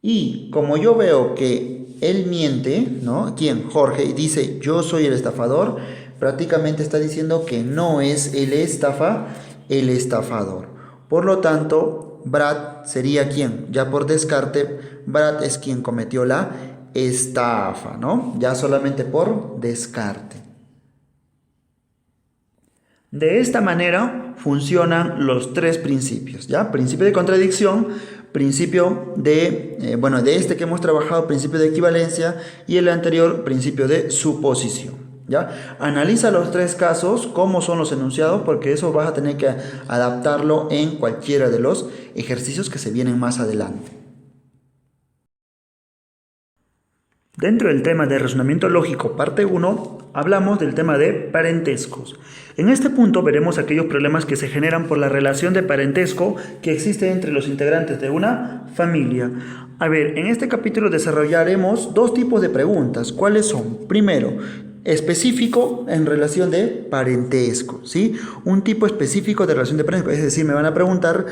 Y como yo veo que él miente, ¿no? ¿Quién? Jorge, y dice yo soy el estafador, prácticamente está diciendo que no es el estafador. Por lo tanto, Brad sería quien, ya por descarte, Brad es quien cometió la estafa, ¿no? Ya solamente por descarte. De esta manera funcionan los tres principios, ¿ya? Principio de contradicción, principio de este que hemos trabajado, principio de equivalencia, y el anterior, principio de suposición, ¿ya? Analiza los tres casos, cómo son los enunciados, porque eso vas a tener que adaptarlo en cualquiera de los ejercicios que se vienen más adelante. Dentro del tema de razonamiento lógico, parte 1, hablamos del tema de parentescos. En este punto veremos aquellos problemas que se generan por la relación de parentesco que existe entre los integrantes de una familia. A ver, en este capítulo desarrollaremos dos tipos de preguntas. ¿Cuáles son? Primero, específico en relación de parentesco, ¿sí? Un tipo específico de relación de parentesco, es decir, me van a preguntar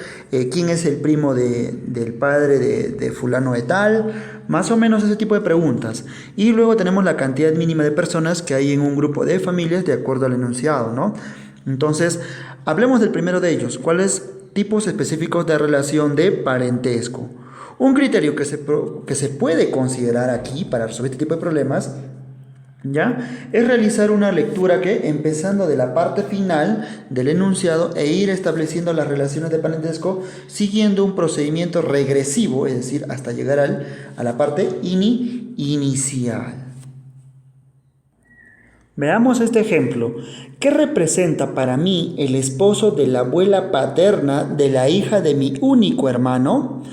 quién es el primo del padre de fulano de tal, más o menos ese tipo de preguntas. Y luego tenemos la cantidad mínima de personas que hay en un grupo de familias de acuerdo al enunciado, ¿no? Entonces, hablemos del primero de ellos. ¿Cuáles tipos específicos de relación de parentesco? Un criterio que se puede considerar aquí para resolver este tipo de problemas, ¿ya? Es realizar una lectura que, empezando de la parte final del enunciado e ir estableciendo las relaciones de parentesco siguiendo un procedimiento regresivo, es decir, hasta llegar a la parte inicial. Veamos este ejemplo. ¿Qué representa para mí el esposo de la abuela paterna de la hija de mi único hermano?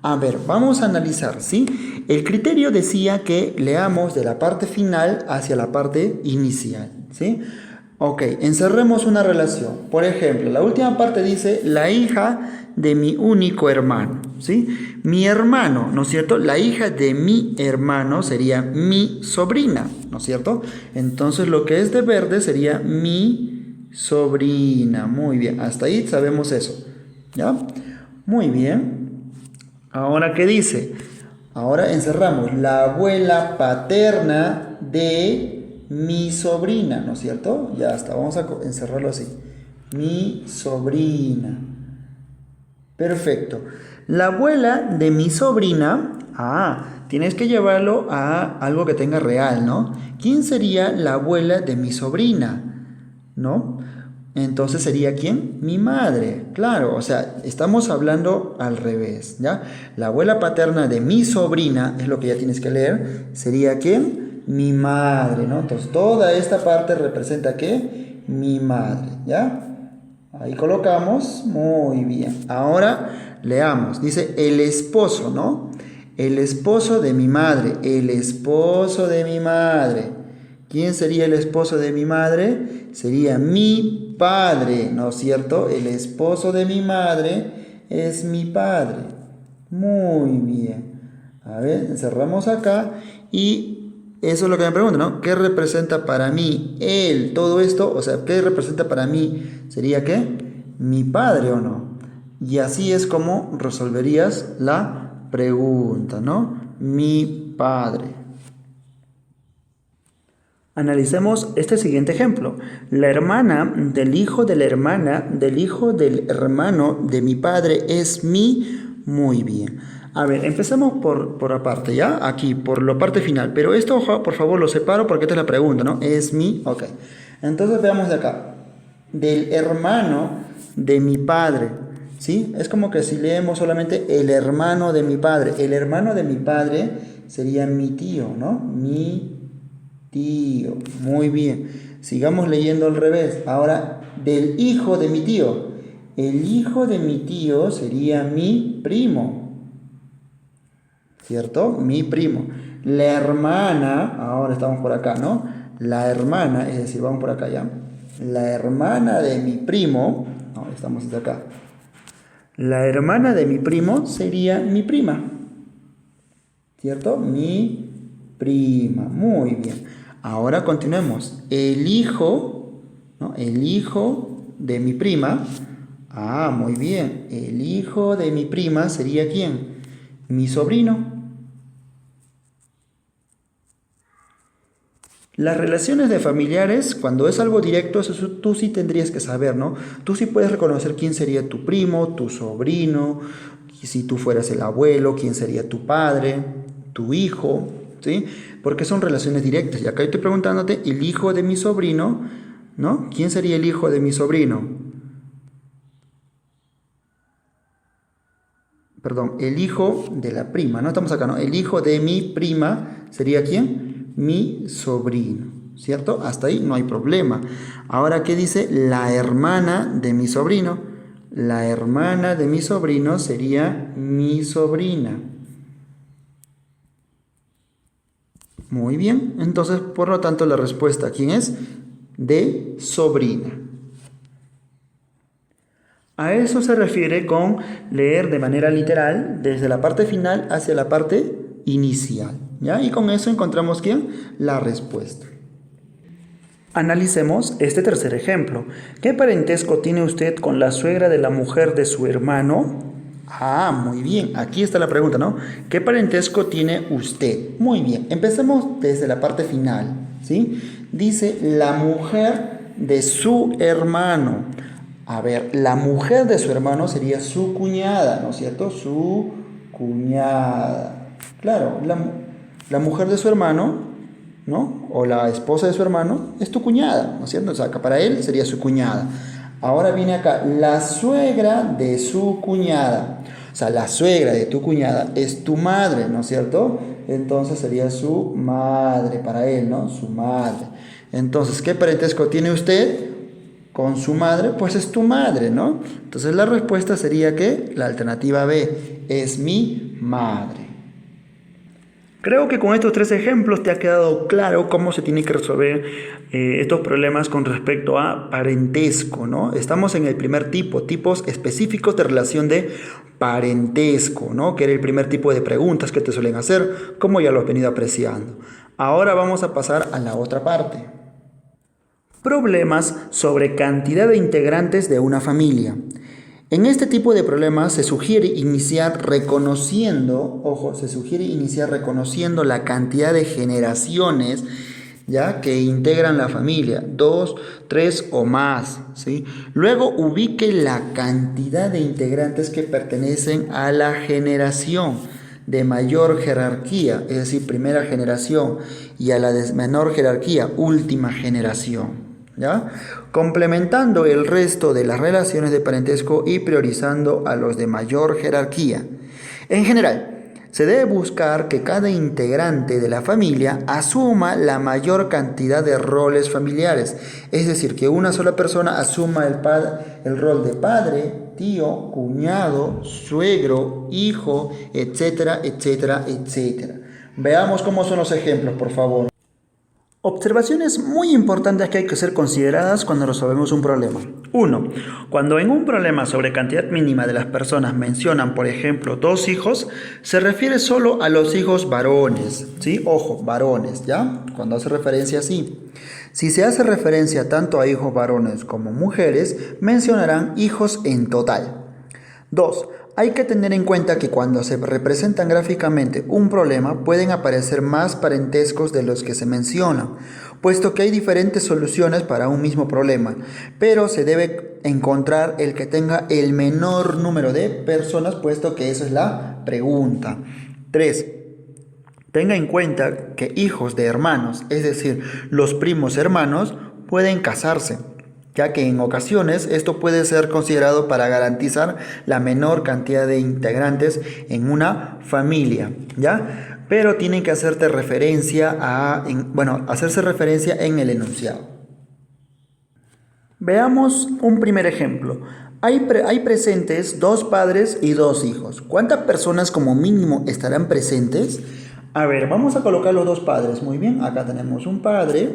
A ver, vamos a analizar, ¿sí? El criterio decía que leamos de la parte final hacia la parte inicial, ¿sí? Ok, encerremos una relación. Por ejemplo, la última parte dice la hija de mi único hermano, ¿sí? Mi hermano, ¿no es cierto? La hija de mi hermano sería mi sobrina, ¿no es cierto? Entonces lo que es de verde sería mi sobrina. Muy bien, hasta ahí sabemos eso, ¿ya? Muy bien. Ahora, ¿qué dice? Ahora encerramos la abuela paterna de mi sobrina, ¿no es cierto? Ya está, vamos a encerrarlo así. Mi sobrina. Perfecto. La abuela de mi sobrina, tienes que llevarlo a algo que tenga real, ¿no? ¿Quién sería la abuela de mi sobrina? ¿No? Entonces sería ¿quién? Mi madre, claro, o sea, estamos hablando al revés, ¿ya? La abuela paterna de mi sobrina, es lo que ya tienes que leer, sería ¿quién? Mi madre, ¿no? Entonces toda esta parte representa ¿qué? Mi madre, ¿ya? Ahí colocamos, muy bien. Ahora leamos, dice el esposo, ¿no? El esposo de mi madre, el esposo de mi madre. ¿Quién sería el esposo de mi madre? Sería mi padre, ¿no es cierto? El esposo de mi madre es mi padre. Muy bien. A ver, encerramos acá y eso es lo que me preguntan, ¿no? ¿Qué representa para mí él? Todo esto, o sea, ¿qué representa para mí? ¿Sería qué? ¿Mi padre o no? Y así es como resolverías la pregunta, ¿no? Mi padre. Analicemos este siguiente ejemplo. La hermana del hijo de la hermana del hijo del hermano de mi padre es mi... Muy bien. A ver, empecemos por aparte, ¿ya? Aquí, por la parte final. Pero esto, por favor, lo separo porque esta es la pregunta, ¿no? Es mi... Ok. Entonces veamos de acá. Del hermano de mi padre, ¿sí? Es como que si leemos solamente el hermano de mi padre. El hermano de mi padre sería mi tío, ¿no? Mi tío. Muy bien. Sigamos leyendo al revés. Ahora, del hijo de mi tío. El hijo de mi tío sería mi primo. ¿Cierto? Mi primo. La hermana, ahora estamos por acá, ¿no? La hermana, es decir, vamos por acá ya. La hermana de mi primo, no, estamos hasta acá. La hermana de mi primo sería mi prima. ¿Cierto? Mi prima. Muy bien. Ahora continuemos. El hijo, ¿no? El hijo de mi prima. Muy bien. El hijo de mi prima sería ¿quién? Mi sobrino. Las relaciones de familiares, cuando es algo directo, eso tú sí tendrías que saber, ¿no? Tú sí puedes reconocer quién sería tu primo, tu sobrino, si tú fueras el abuelo, quién sería tu padre, tu hijo, ¿sí? Porque son relaciones directas. Y acá yo estoy preguntándote, el hijo de mi sobrino, ¿no? ¿Quién sería el hijo de mi sobrino? Perdón, el hijo de la prima, no estamos acá, ¿no? El hijo de mi prima sería ¿quién? Mi sobrino, ¿cierto? Hasta ahí no hay problema. Ahora, ¿qué dice? La hermana de mi sobrino. La hermana de mi sobrino sería mi sobrina. Muy bien, entonces, por lo tanto, la respuesta, ¿quién es? De sobrina. A eso se refiere con leer de manera literal desde la parte final hacia la parte inicial, ¿ya? Y con eso encontramos ¿quién? La respuesta. Analicemos este tercer ejemplo. ¿Qué parentesco tiene usted con la suegra de la mujer de su hermano? Muy bien. Aquí está la pregunta, ¿no? ¿Qué parentesco tiene usted? Muy bien. Empecemos desde la parte final, ¿sí? Dice la mujer de su hermano. A ver, la mujer de su hermano sería su cuñada, ¿no es cierto? Su cuñada. Claro, la mujer de su hermano, ¿no? O la esposa de su hermano es tu cuñada, ¿no es cierto? O sea, que para él sería su cuñada. Ahora viene acá, la suegra de su cuñada. O sea, la suegra de tu cuñada es tu madre, ¿no es cierto? Entonces sería su madre para él, ¿no? Su madre. Entonces, ¿qué parentesco tiene usted con su madre? Pues es tu madre, ¿no? Entonces la respuesta sería que la alternativa B es mi madre. Creo que con estos tres ejemplos te ha quedado claro cómo se tiene que resolver estos problemas con respecto a parentesco, ¿no? Estamos en el primer tipo, tipos específicos de relación de parentesco, ¿no? Que era el primer tipo de preguntas que te suelen hacer, como ya lo has venido apreciando. Ahora vamos a pasar a la otra parte. Problemas sobre cantidad de integrantes de una familia. En este tipo de problemas se sugiere iniciar reconociendo, la cantidad de generaciones, ¿ya?, que integran la familia, 2, 3 o más, ¿sí? Luego ubique la cantidad de integrantes que pertenecen a la generación de mayor jerarquía, es decir, primera generación, y a la de menor jerarquía, última generación, ¿ya? Complementando el resto de las relaciones de parentesco y priorizando a los de mayor jerarquía. En general, se debe buscar que cada integrante de la familia asuma la mayor cantidad de roles familiares, es decir, que una sola persona asuma el rol de padre, tío, cuñado, suegro, hijo, etcétera, etcétera, etcétera. Veamos cómo son los ejemplos, por favor. Observaciones muy importantes que hay que ser consideradas cuando resolvemos un problema. 1. Cuando en un problema sobre cantidad mínima de las personas mencionan, por ejemplo, 2 hijos, se refiere solo a los hijos varones, ¿sí? Ojo, varones, ¿ya? Cuando hace referencia así. Si se hace referencia tanto a hijos varones como mujeres, mencionarán hijos en total. 2. Hay que tener en cuenta que cuando se representan gráficamente un problema pueden aparecer más parentescos de los que se mencionan, puesto que hay diferentes soluciones para un mismo problema, pero se debe encontrar el que tenga el menor número de personas, puesto que esa es la pregunta. 3. Tenga en cuenta que hijos de hermanos, es decir, los primos hermanos, pueden casarse, ya que en ocasiones esto puede ser considerado para garantizar la menor cantidad de integrantes en una familia, ¿ya? Pero tienen que hacerse referencia en el enunciado. Veamos un primer ejemplo. Hay presentes 2 padres y 2 hijos. ¿Cuántas personas como mínimo estarán presentes? A ver, vamos a colocar los 2 padres. Muy bien, acá tenemos un padre,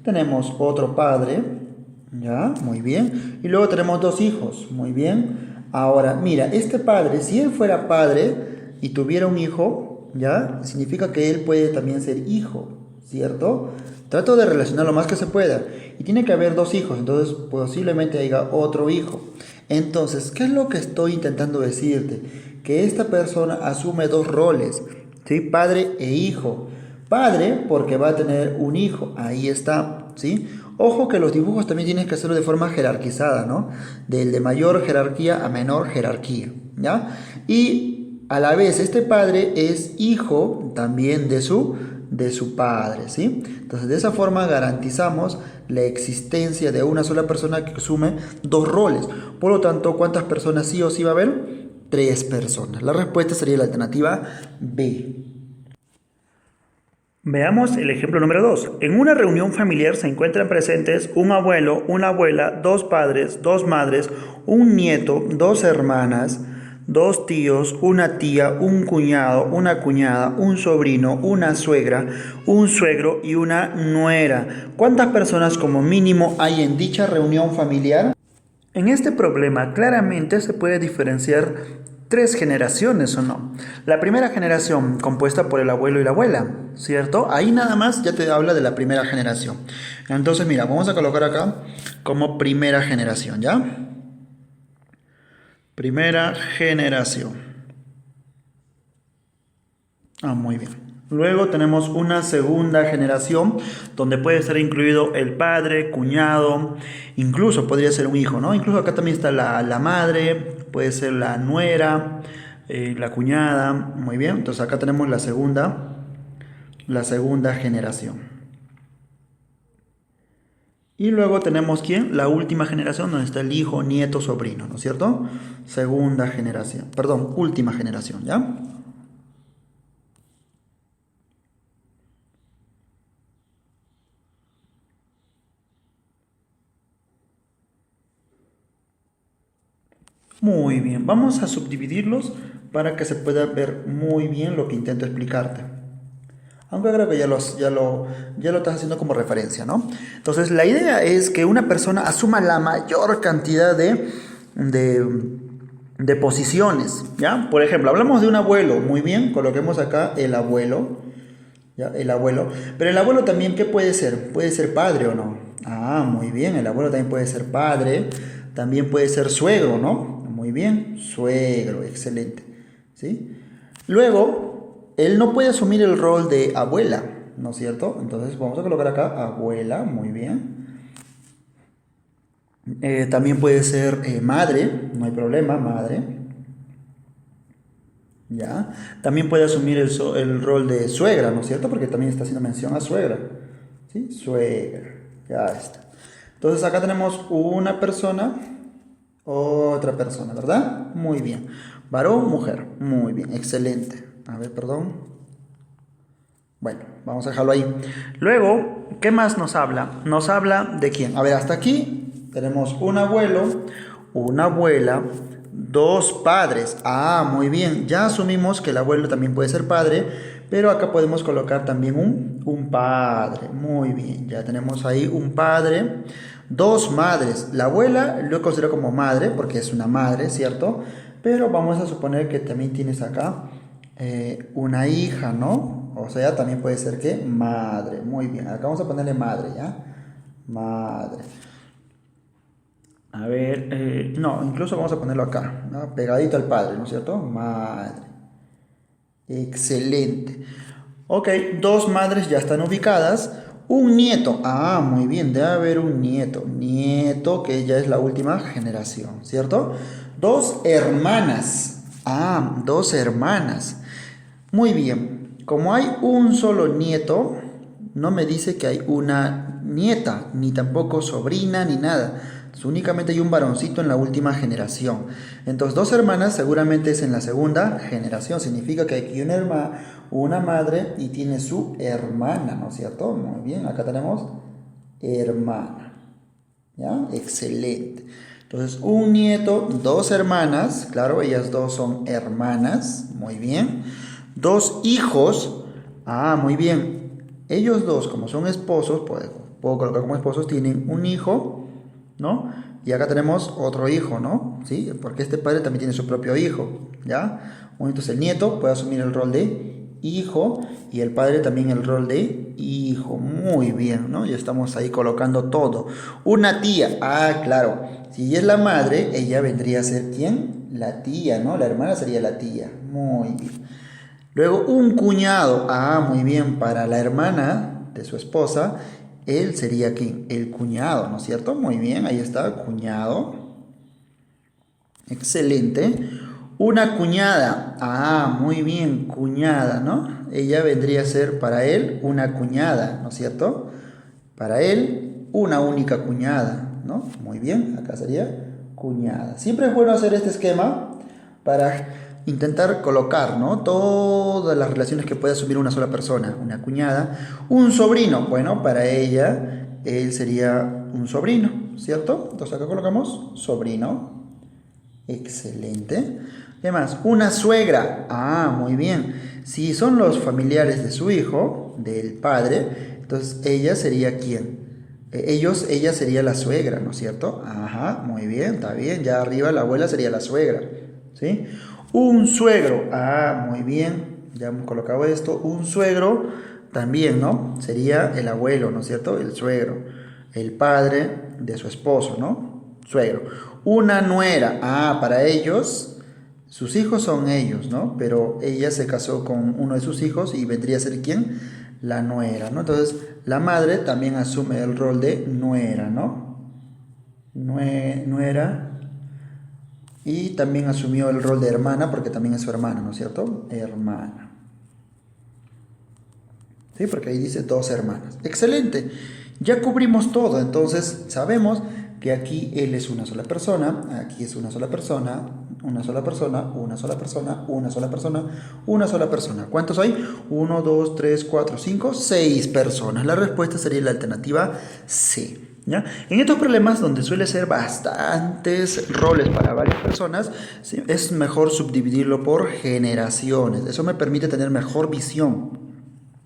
tenemos otro padre, ya, muy bien, y luego tenemos 2 hijos, muy bien. Ahora, mira, este padre, si él fuera padre y tuviera un hijo, ya, significa que él puede también ser hijo, ¿cierto? Trato de relacionar lo más que se pueda, y tiene que haber 2 hijos, entonces posiblemente haya otro hijo. Entonces, ¿qué es lo que estoy intentando decirte? Que esta persona asume 2 roles, ¿sí? Padre e hijo. Padre porque va a tener un hijo, ahí está, ¿sí? Ojo que los dibujos también tienes que hacerlo de forma jerarquizada, ¿no? Del de mayor jerarquía a menor jerarquía, ¿ya? Y a la vez este padre es hijo también de su padre, ¿sí? Entonces de esa forma garantizamos la existencia de una sola persona que asume 2 roles. Por lo tanto, ¿cuántas personas sí o sí va a haber? 3 personas. La respuesta sería la alternativa B. Veamos el ejemplo número 2. En una reunión familiar se encuentran presentes un abuelo, una abuela, 2 padres, 2 madres, un nieto, 2 hermanas, 2 tíos, una tía, un cuñado, una cuñada, un sobrino, una suegra, un suegro y una nuera. ¿Cuántas personas como mínimo hay en dicha reunión familiar? En este problema claramente se puede diferenciar tres generaciones, ¿o no? La primera generación compuesta por el abuelo y la abuela, ¿cierto? Ahí nada más ya te habla de la primera generación. Entonces, mira, vamos a colocar acá como primera generación, ¿ya? Primera generación. Muy bien. Luego tenemos una segunda generación donde puede estar incluido el padre, cuñado, incluso podría ser un hijo, ¿no? Incluso acá también está la madre, puede ser la nuera, la cuñada, muy bien. Entonces acá tenemos la segunda generación. Y luego tenemos, ¿quién? La última generación donde está el hijo, nieto, sobrino, ¿no es cierto? Segunda generación, perdón, última generación, ¿ya? Muy bien, vamos a subdividirlos para que se pueda ver muy bien lo que intento explicarte. Aunque creo que ya lo estás haciendo como referencia, ¿no? Entonces, la idea es que una persona asuma la mayor cantidad de posiciones, ¿ya? Por ejemplo, hablamos de un abuelo, muy bien, coloquemos acá el abuelo, ¿ya? El abuelo. Pero el abuelo también, ¿qué puede ser? ¿Puede ser padre o no? Muy bien, el abuelo también puede ser padre, también puede ser suegro, ¿no? Muy bien, suegro, excelente, ¿sí? Luego, él no puede asumir el rol de abuela, ¿no es cierto? Entonces vamos a colocar acá abuela, muy bien. También puede ser madre, no hay problema, madre. ¿Ya? También puede asumir el rol de suegra, ¿no es cierto? Porque también está haciendo mención a suegra. ¿Sí? Suegra. Ya está. Entonces acá tenemos una persona, otra persona, ¿verdad? Muy bien. Varón, mujer. Muy bien, excelente. A ver, perdón. Bueno, vamos a dejarlo ahí. Luego, ¿qué más nos habla? Nos habla de quién. A ver, hasta aquí tenemos un abuelo, una abuela, dos padres. Muy bien. Ya asumimos que el abuelo también puede ser padre, pero acá podemos colocar también un padre. Muy bien. Ya tenemos ahí un padre, dos madres. La abuela lo considero como madre porque es una madre, ¿cierto? Pero vamos a suponer que también tienes acá una hija, ¿no? O sea, también puede ser que madre. Muy bien, acá vamos a ponerle madre, ¿ya? Madre. A ver, no, incluso vamos a ponerlo acá, ¿no? Pegadito al padre, ¿no es cierto? Madre. Excelente. Ok, dos madres ya están ubicadas. Un nieto. Muy bien, debe haber un nieto. Nieto, que ya es la última generación, ¿cierto? Dos hermanas. Dos hermanas. Muy bien. Como hay un solo nieto, no me dice que hay una nieta, ni tampoco sobrina, ni nada. Entonces, únicamente hay un varoncito en la última generación. Entonces, dos hermanas seguramente es en la segunda generación. Significa que hay aquí una madre y tiene su hermana, ¿no es cierto? Muy bien, acá tenemos hermana. ¿Ya? Excelente. Entonces, un nieto, dos hermanas, claro, ellas dos son hermanas, muy bien. Dos hijos, muy bien. Ellos dos, como son esposos, puedo colocar como esposos, tienen un hijo, ¿no? Y acá tenemos otro hijo, ¿no? ¿Sí? Porque este padre también tiene su propio hijo, ¿ya? Entonces el nieto puede asumir el rol de hijo y el padre también el rol de hijo. Muy bien, ¿no? Ya estamos ahí colocando todo. Una tía, claro. Si es la madre, ella vendría a ser ¿quién? La tía, ¿no? La hermana sería la tía. Muy bien. Luego un cuñado, muy bien, para la hermana de su esposa, él sería ¿quién? El cuñado, ¿no es cierto? Muy bien, ahí está, cuñado. Excelente. Una cuñada, muy bien, cuñada, ¿no? Ella vendría a ser para él una cuñada, ¿no es cierto? Para él, una única cuñada, ¿no? Muy bien, acá sería cuñada. Siempre es bueno hacer este esquema para intentar colocar, ¿no? Todas las relaciones que puede asumir una sola persona. Una cuñada, un sobrino, bueno, para ella, él sería un sobrino, ¿cierto? Entonces acá colocamos sobrino. Excelente. ¿Qué más? Una suegra. Muy bien. Si son los familiares de su hijo, del padre, entonces ella sería ¿quién? Ella sería la suegra, ¿no es cierto? Muy bien, está bien. Ya arriba la abuela sería la suegra, ¿sí? Un suegro, muy bien, ya hemos colocado esto. Un suegro también, ¿no? Sería el abuelo, ¿no es cierto? El suegro, el padre de su esposo, ¿no? Suegro. Una nuera, para ellos, sus hijos son ellos, ¿no? Pero ella se casó con uno de sus hijos y vendría a ser ¿quién? La nuera, ¿no? Entonces, la madre también asume el rol de nuera, ¿no? Nuera. Y también asumió el rol de hermana porque también es su hermana, ¿no es cierto? Hermana. ¿Sí? Porque ahí dice dos hermanas. Excelente. Ya cubrimos todo. Entonces sabemos que aquí él es una sola persona, aquí es una sola persona, una sola persona, una sola persona, una sola persona, una sola persona. ¿Cuántos hay? 1, 2, 3, 4, 5, 6 personas. La respuesta sería la alternativa C. ¿Ya? En estos problemas donde suele ser bastantes roles para varias personas, ¿sí? Es mejor subdividirlo por generaciones. Eso me permite tener mejor visión.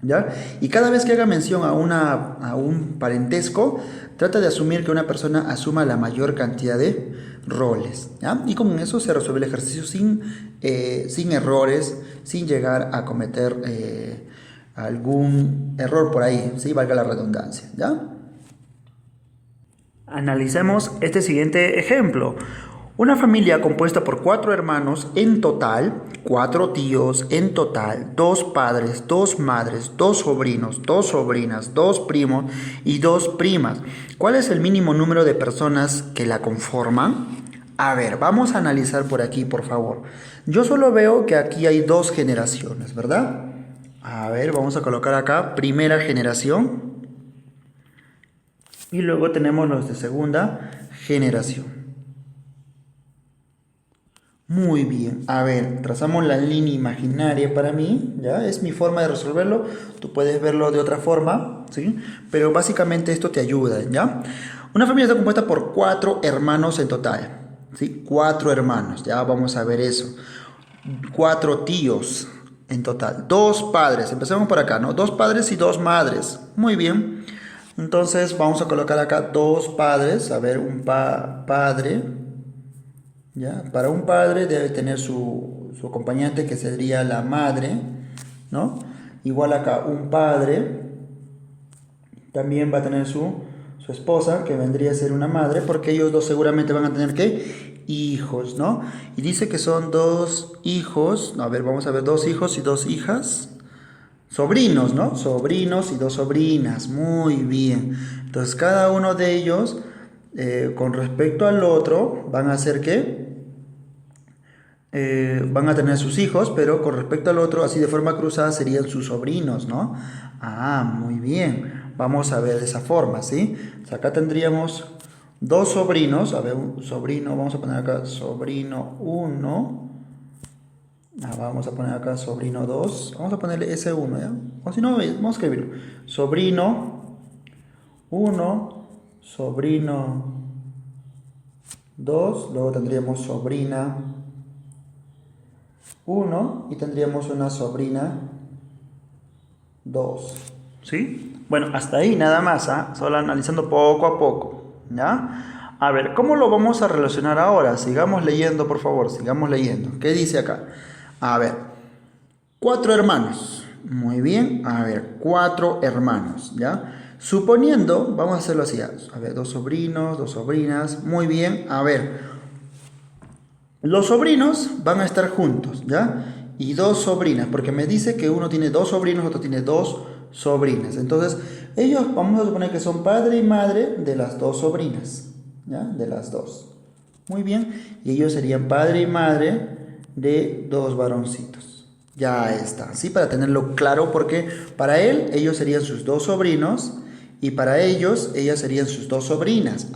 ¿Ya? Y cada vez que haga mención a un parentesco, trata de asumir que una persona asuma la mayor cantidad de roles. ¿Ya? Y con eso se resuelve el ejercicio sin errores, sin llegar a cometer algún error por ahí, ¿sí? Valga la redundancia. ¿Ya? Analicemos este siguiente ejemplo. Una familia compuesta por 4 hermanos en total, 4 tíos en total, 2 padres, 2 madres, 2 sobrinos, 2 sobrinas, 2 primos y 2 primas. ¿Cuál es el mínimo número de personas que la conforman? A ver, vamos a analizar por aquí, por favor. Yo solo veo que aquí hay 2 generaciones, ¿verdad? A ver, vamos a colocar acá primera generación. Y luego tenemos los de segunda generación. Muy bien, a ver, trazamos la línea imaginaria para mí, ¿ya? Es mi forma de resolverlo, tú puedes verlo de otra forma, ¿sí? Pero básicamente esto te ayuda, ¿ya? Una familia está compuesta por 4 hermanos en total, ¿sí? 4 hermanos, ya vamos a ver eso. 4 tíos en total, 2 padres, empezamos por acá, ¿no? 2 padres y 2 madres, muy bien. Entonces vamos a colocar acá 2 padres, a ver, un padre, ¿ya? Para un padre debe tener su acompañante que sería la madre, ¿no? Igual acá un padre también va a tener su esposa que vendría a ser una madre porque ellos dos seguramente van a tener ¿qué? Hijos, ¿no? Y dice que son 2 hijos, a ver, vamos a ver 2 hijos y 2 hijas. Sobrinos, ¿no? Sobrinos y 2 sobrinas. Muy bien. Entonces, cada uno de ellos, con respecto al otro, van a hacer ¿qué? Van a tener sus hijos, pero con respecto al otro, así de forma cruzada, serían sus sobrinos, ¿no? Muy bien. Vamos a ver de esa forma, ¿sí? O sea, acá tendríamos 2 sobrinos. A ver, un sobrino, vamos a poner acá sobrino 1. Vamos a poner acá sobrino 2. Vamos a ponerle S1, ¿ya? O si no, vamos a escribirlo. Sobrino 1, sobrino 2. Luego tendríamos sobrina 1 y tendríamos una sobrina 2. ¿Sí? Bueno, hasta ahí nada más, solo analizando poco a poco, ¿ya? A ver, ¿cómo lo vamos a relacionar ahora? Sigamos leyendo, por favor, sigamos leyendo. ¿Qué dice acá? A ver, 4 hermanos. Muy bien, a ver, 4 hermanos, ¿ya? Suponiendo, vamos a hacerlo así, a ver, 2 sobrinos, 2 sobrinas, muy bien, a ver, los sobrinos van a estar juntos, ¿ya? Y 2 sobrinas, porque me dice que uno tiene 2 sobrinos, otro tiene 2 sobrinas. Entonces, ellos vamos a suponer que son padre y madre de las 2 sobrinas, ¿ya? De las 2. Muy bien, y ellos serían padre y madre de 2 varoncitos. Ya está, ¿sí? Para tenerlo claro, porque para él, ellos serían sus 2 sobrinos y para ellos, ellas serían sus 2 sobrinas.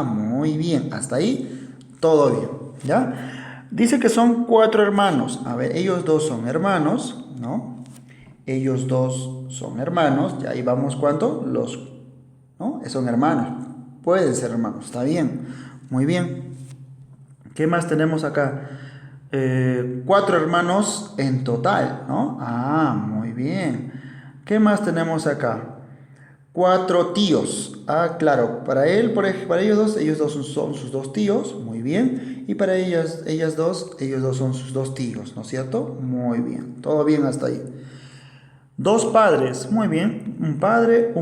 Muy bien, hasta ahí todo bien, ¿ya? Dice que son 4 hermanos. A ver, ellos 2 son hermanos, ¿no? Ellos 2 son hermanos. Ya ahí vamos, ¿cuánto? ¿No? Son hermanos. Pueden ser hermanos, está bien. Muy bien. ¿Qué más tenemos acá? 4 hermanos en total, ¿no? Muy bien. ¿Qué más tenemos acá? 4 tíos. Ah, claro, para él, para ellos dos son sus dos tíos, muy bien. Y para ellos dos son sus dos tíos, ¿no es cierto? Muy bien, todo bien hasta ahí. Dos padres, muy bien. Un padre,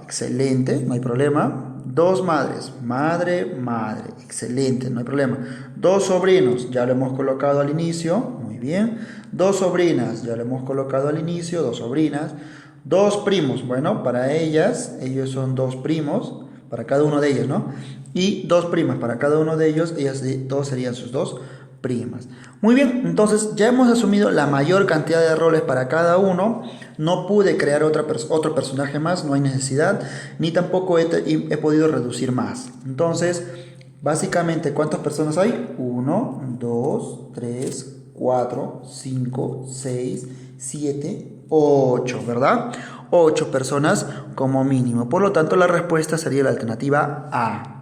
excelente, no hay problema. Dos madres, madre, excelente, no hay problema. Dos sobrinos, ya lo hemos colocado al inicio, muy bien. Dos sobrinas, ya lo hemos colocado al inicio, dos sobrinas. Dos primos, bueno, para ellos son dos primos, para cada uno de ellos, ¿no? Y dos primas para cada uno de ellos, todos serían sus dos primas. Muy bien, entonces ya hemos asumido la mayor cantidad de roles para cada uno. No pude crear otro personaje más, no hay necesidad, ni tampoco he podido reducir más. Entonces, básicamente, ¿cuántas personas hay? 1, 2, 3, 4, 5, 6, 7, 8, ¿verdad? 8 personas como mínimo. Por lo tanto, la respuesta sería la alternativa A.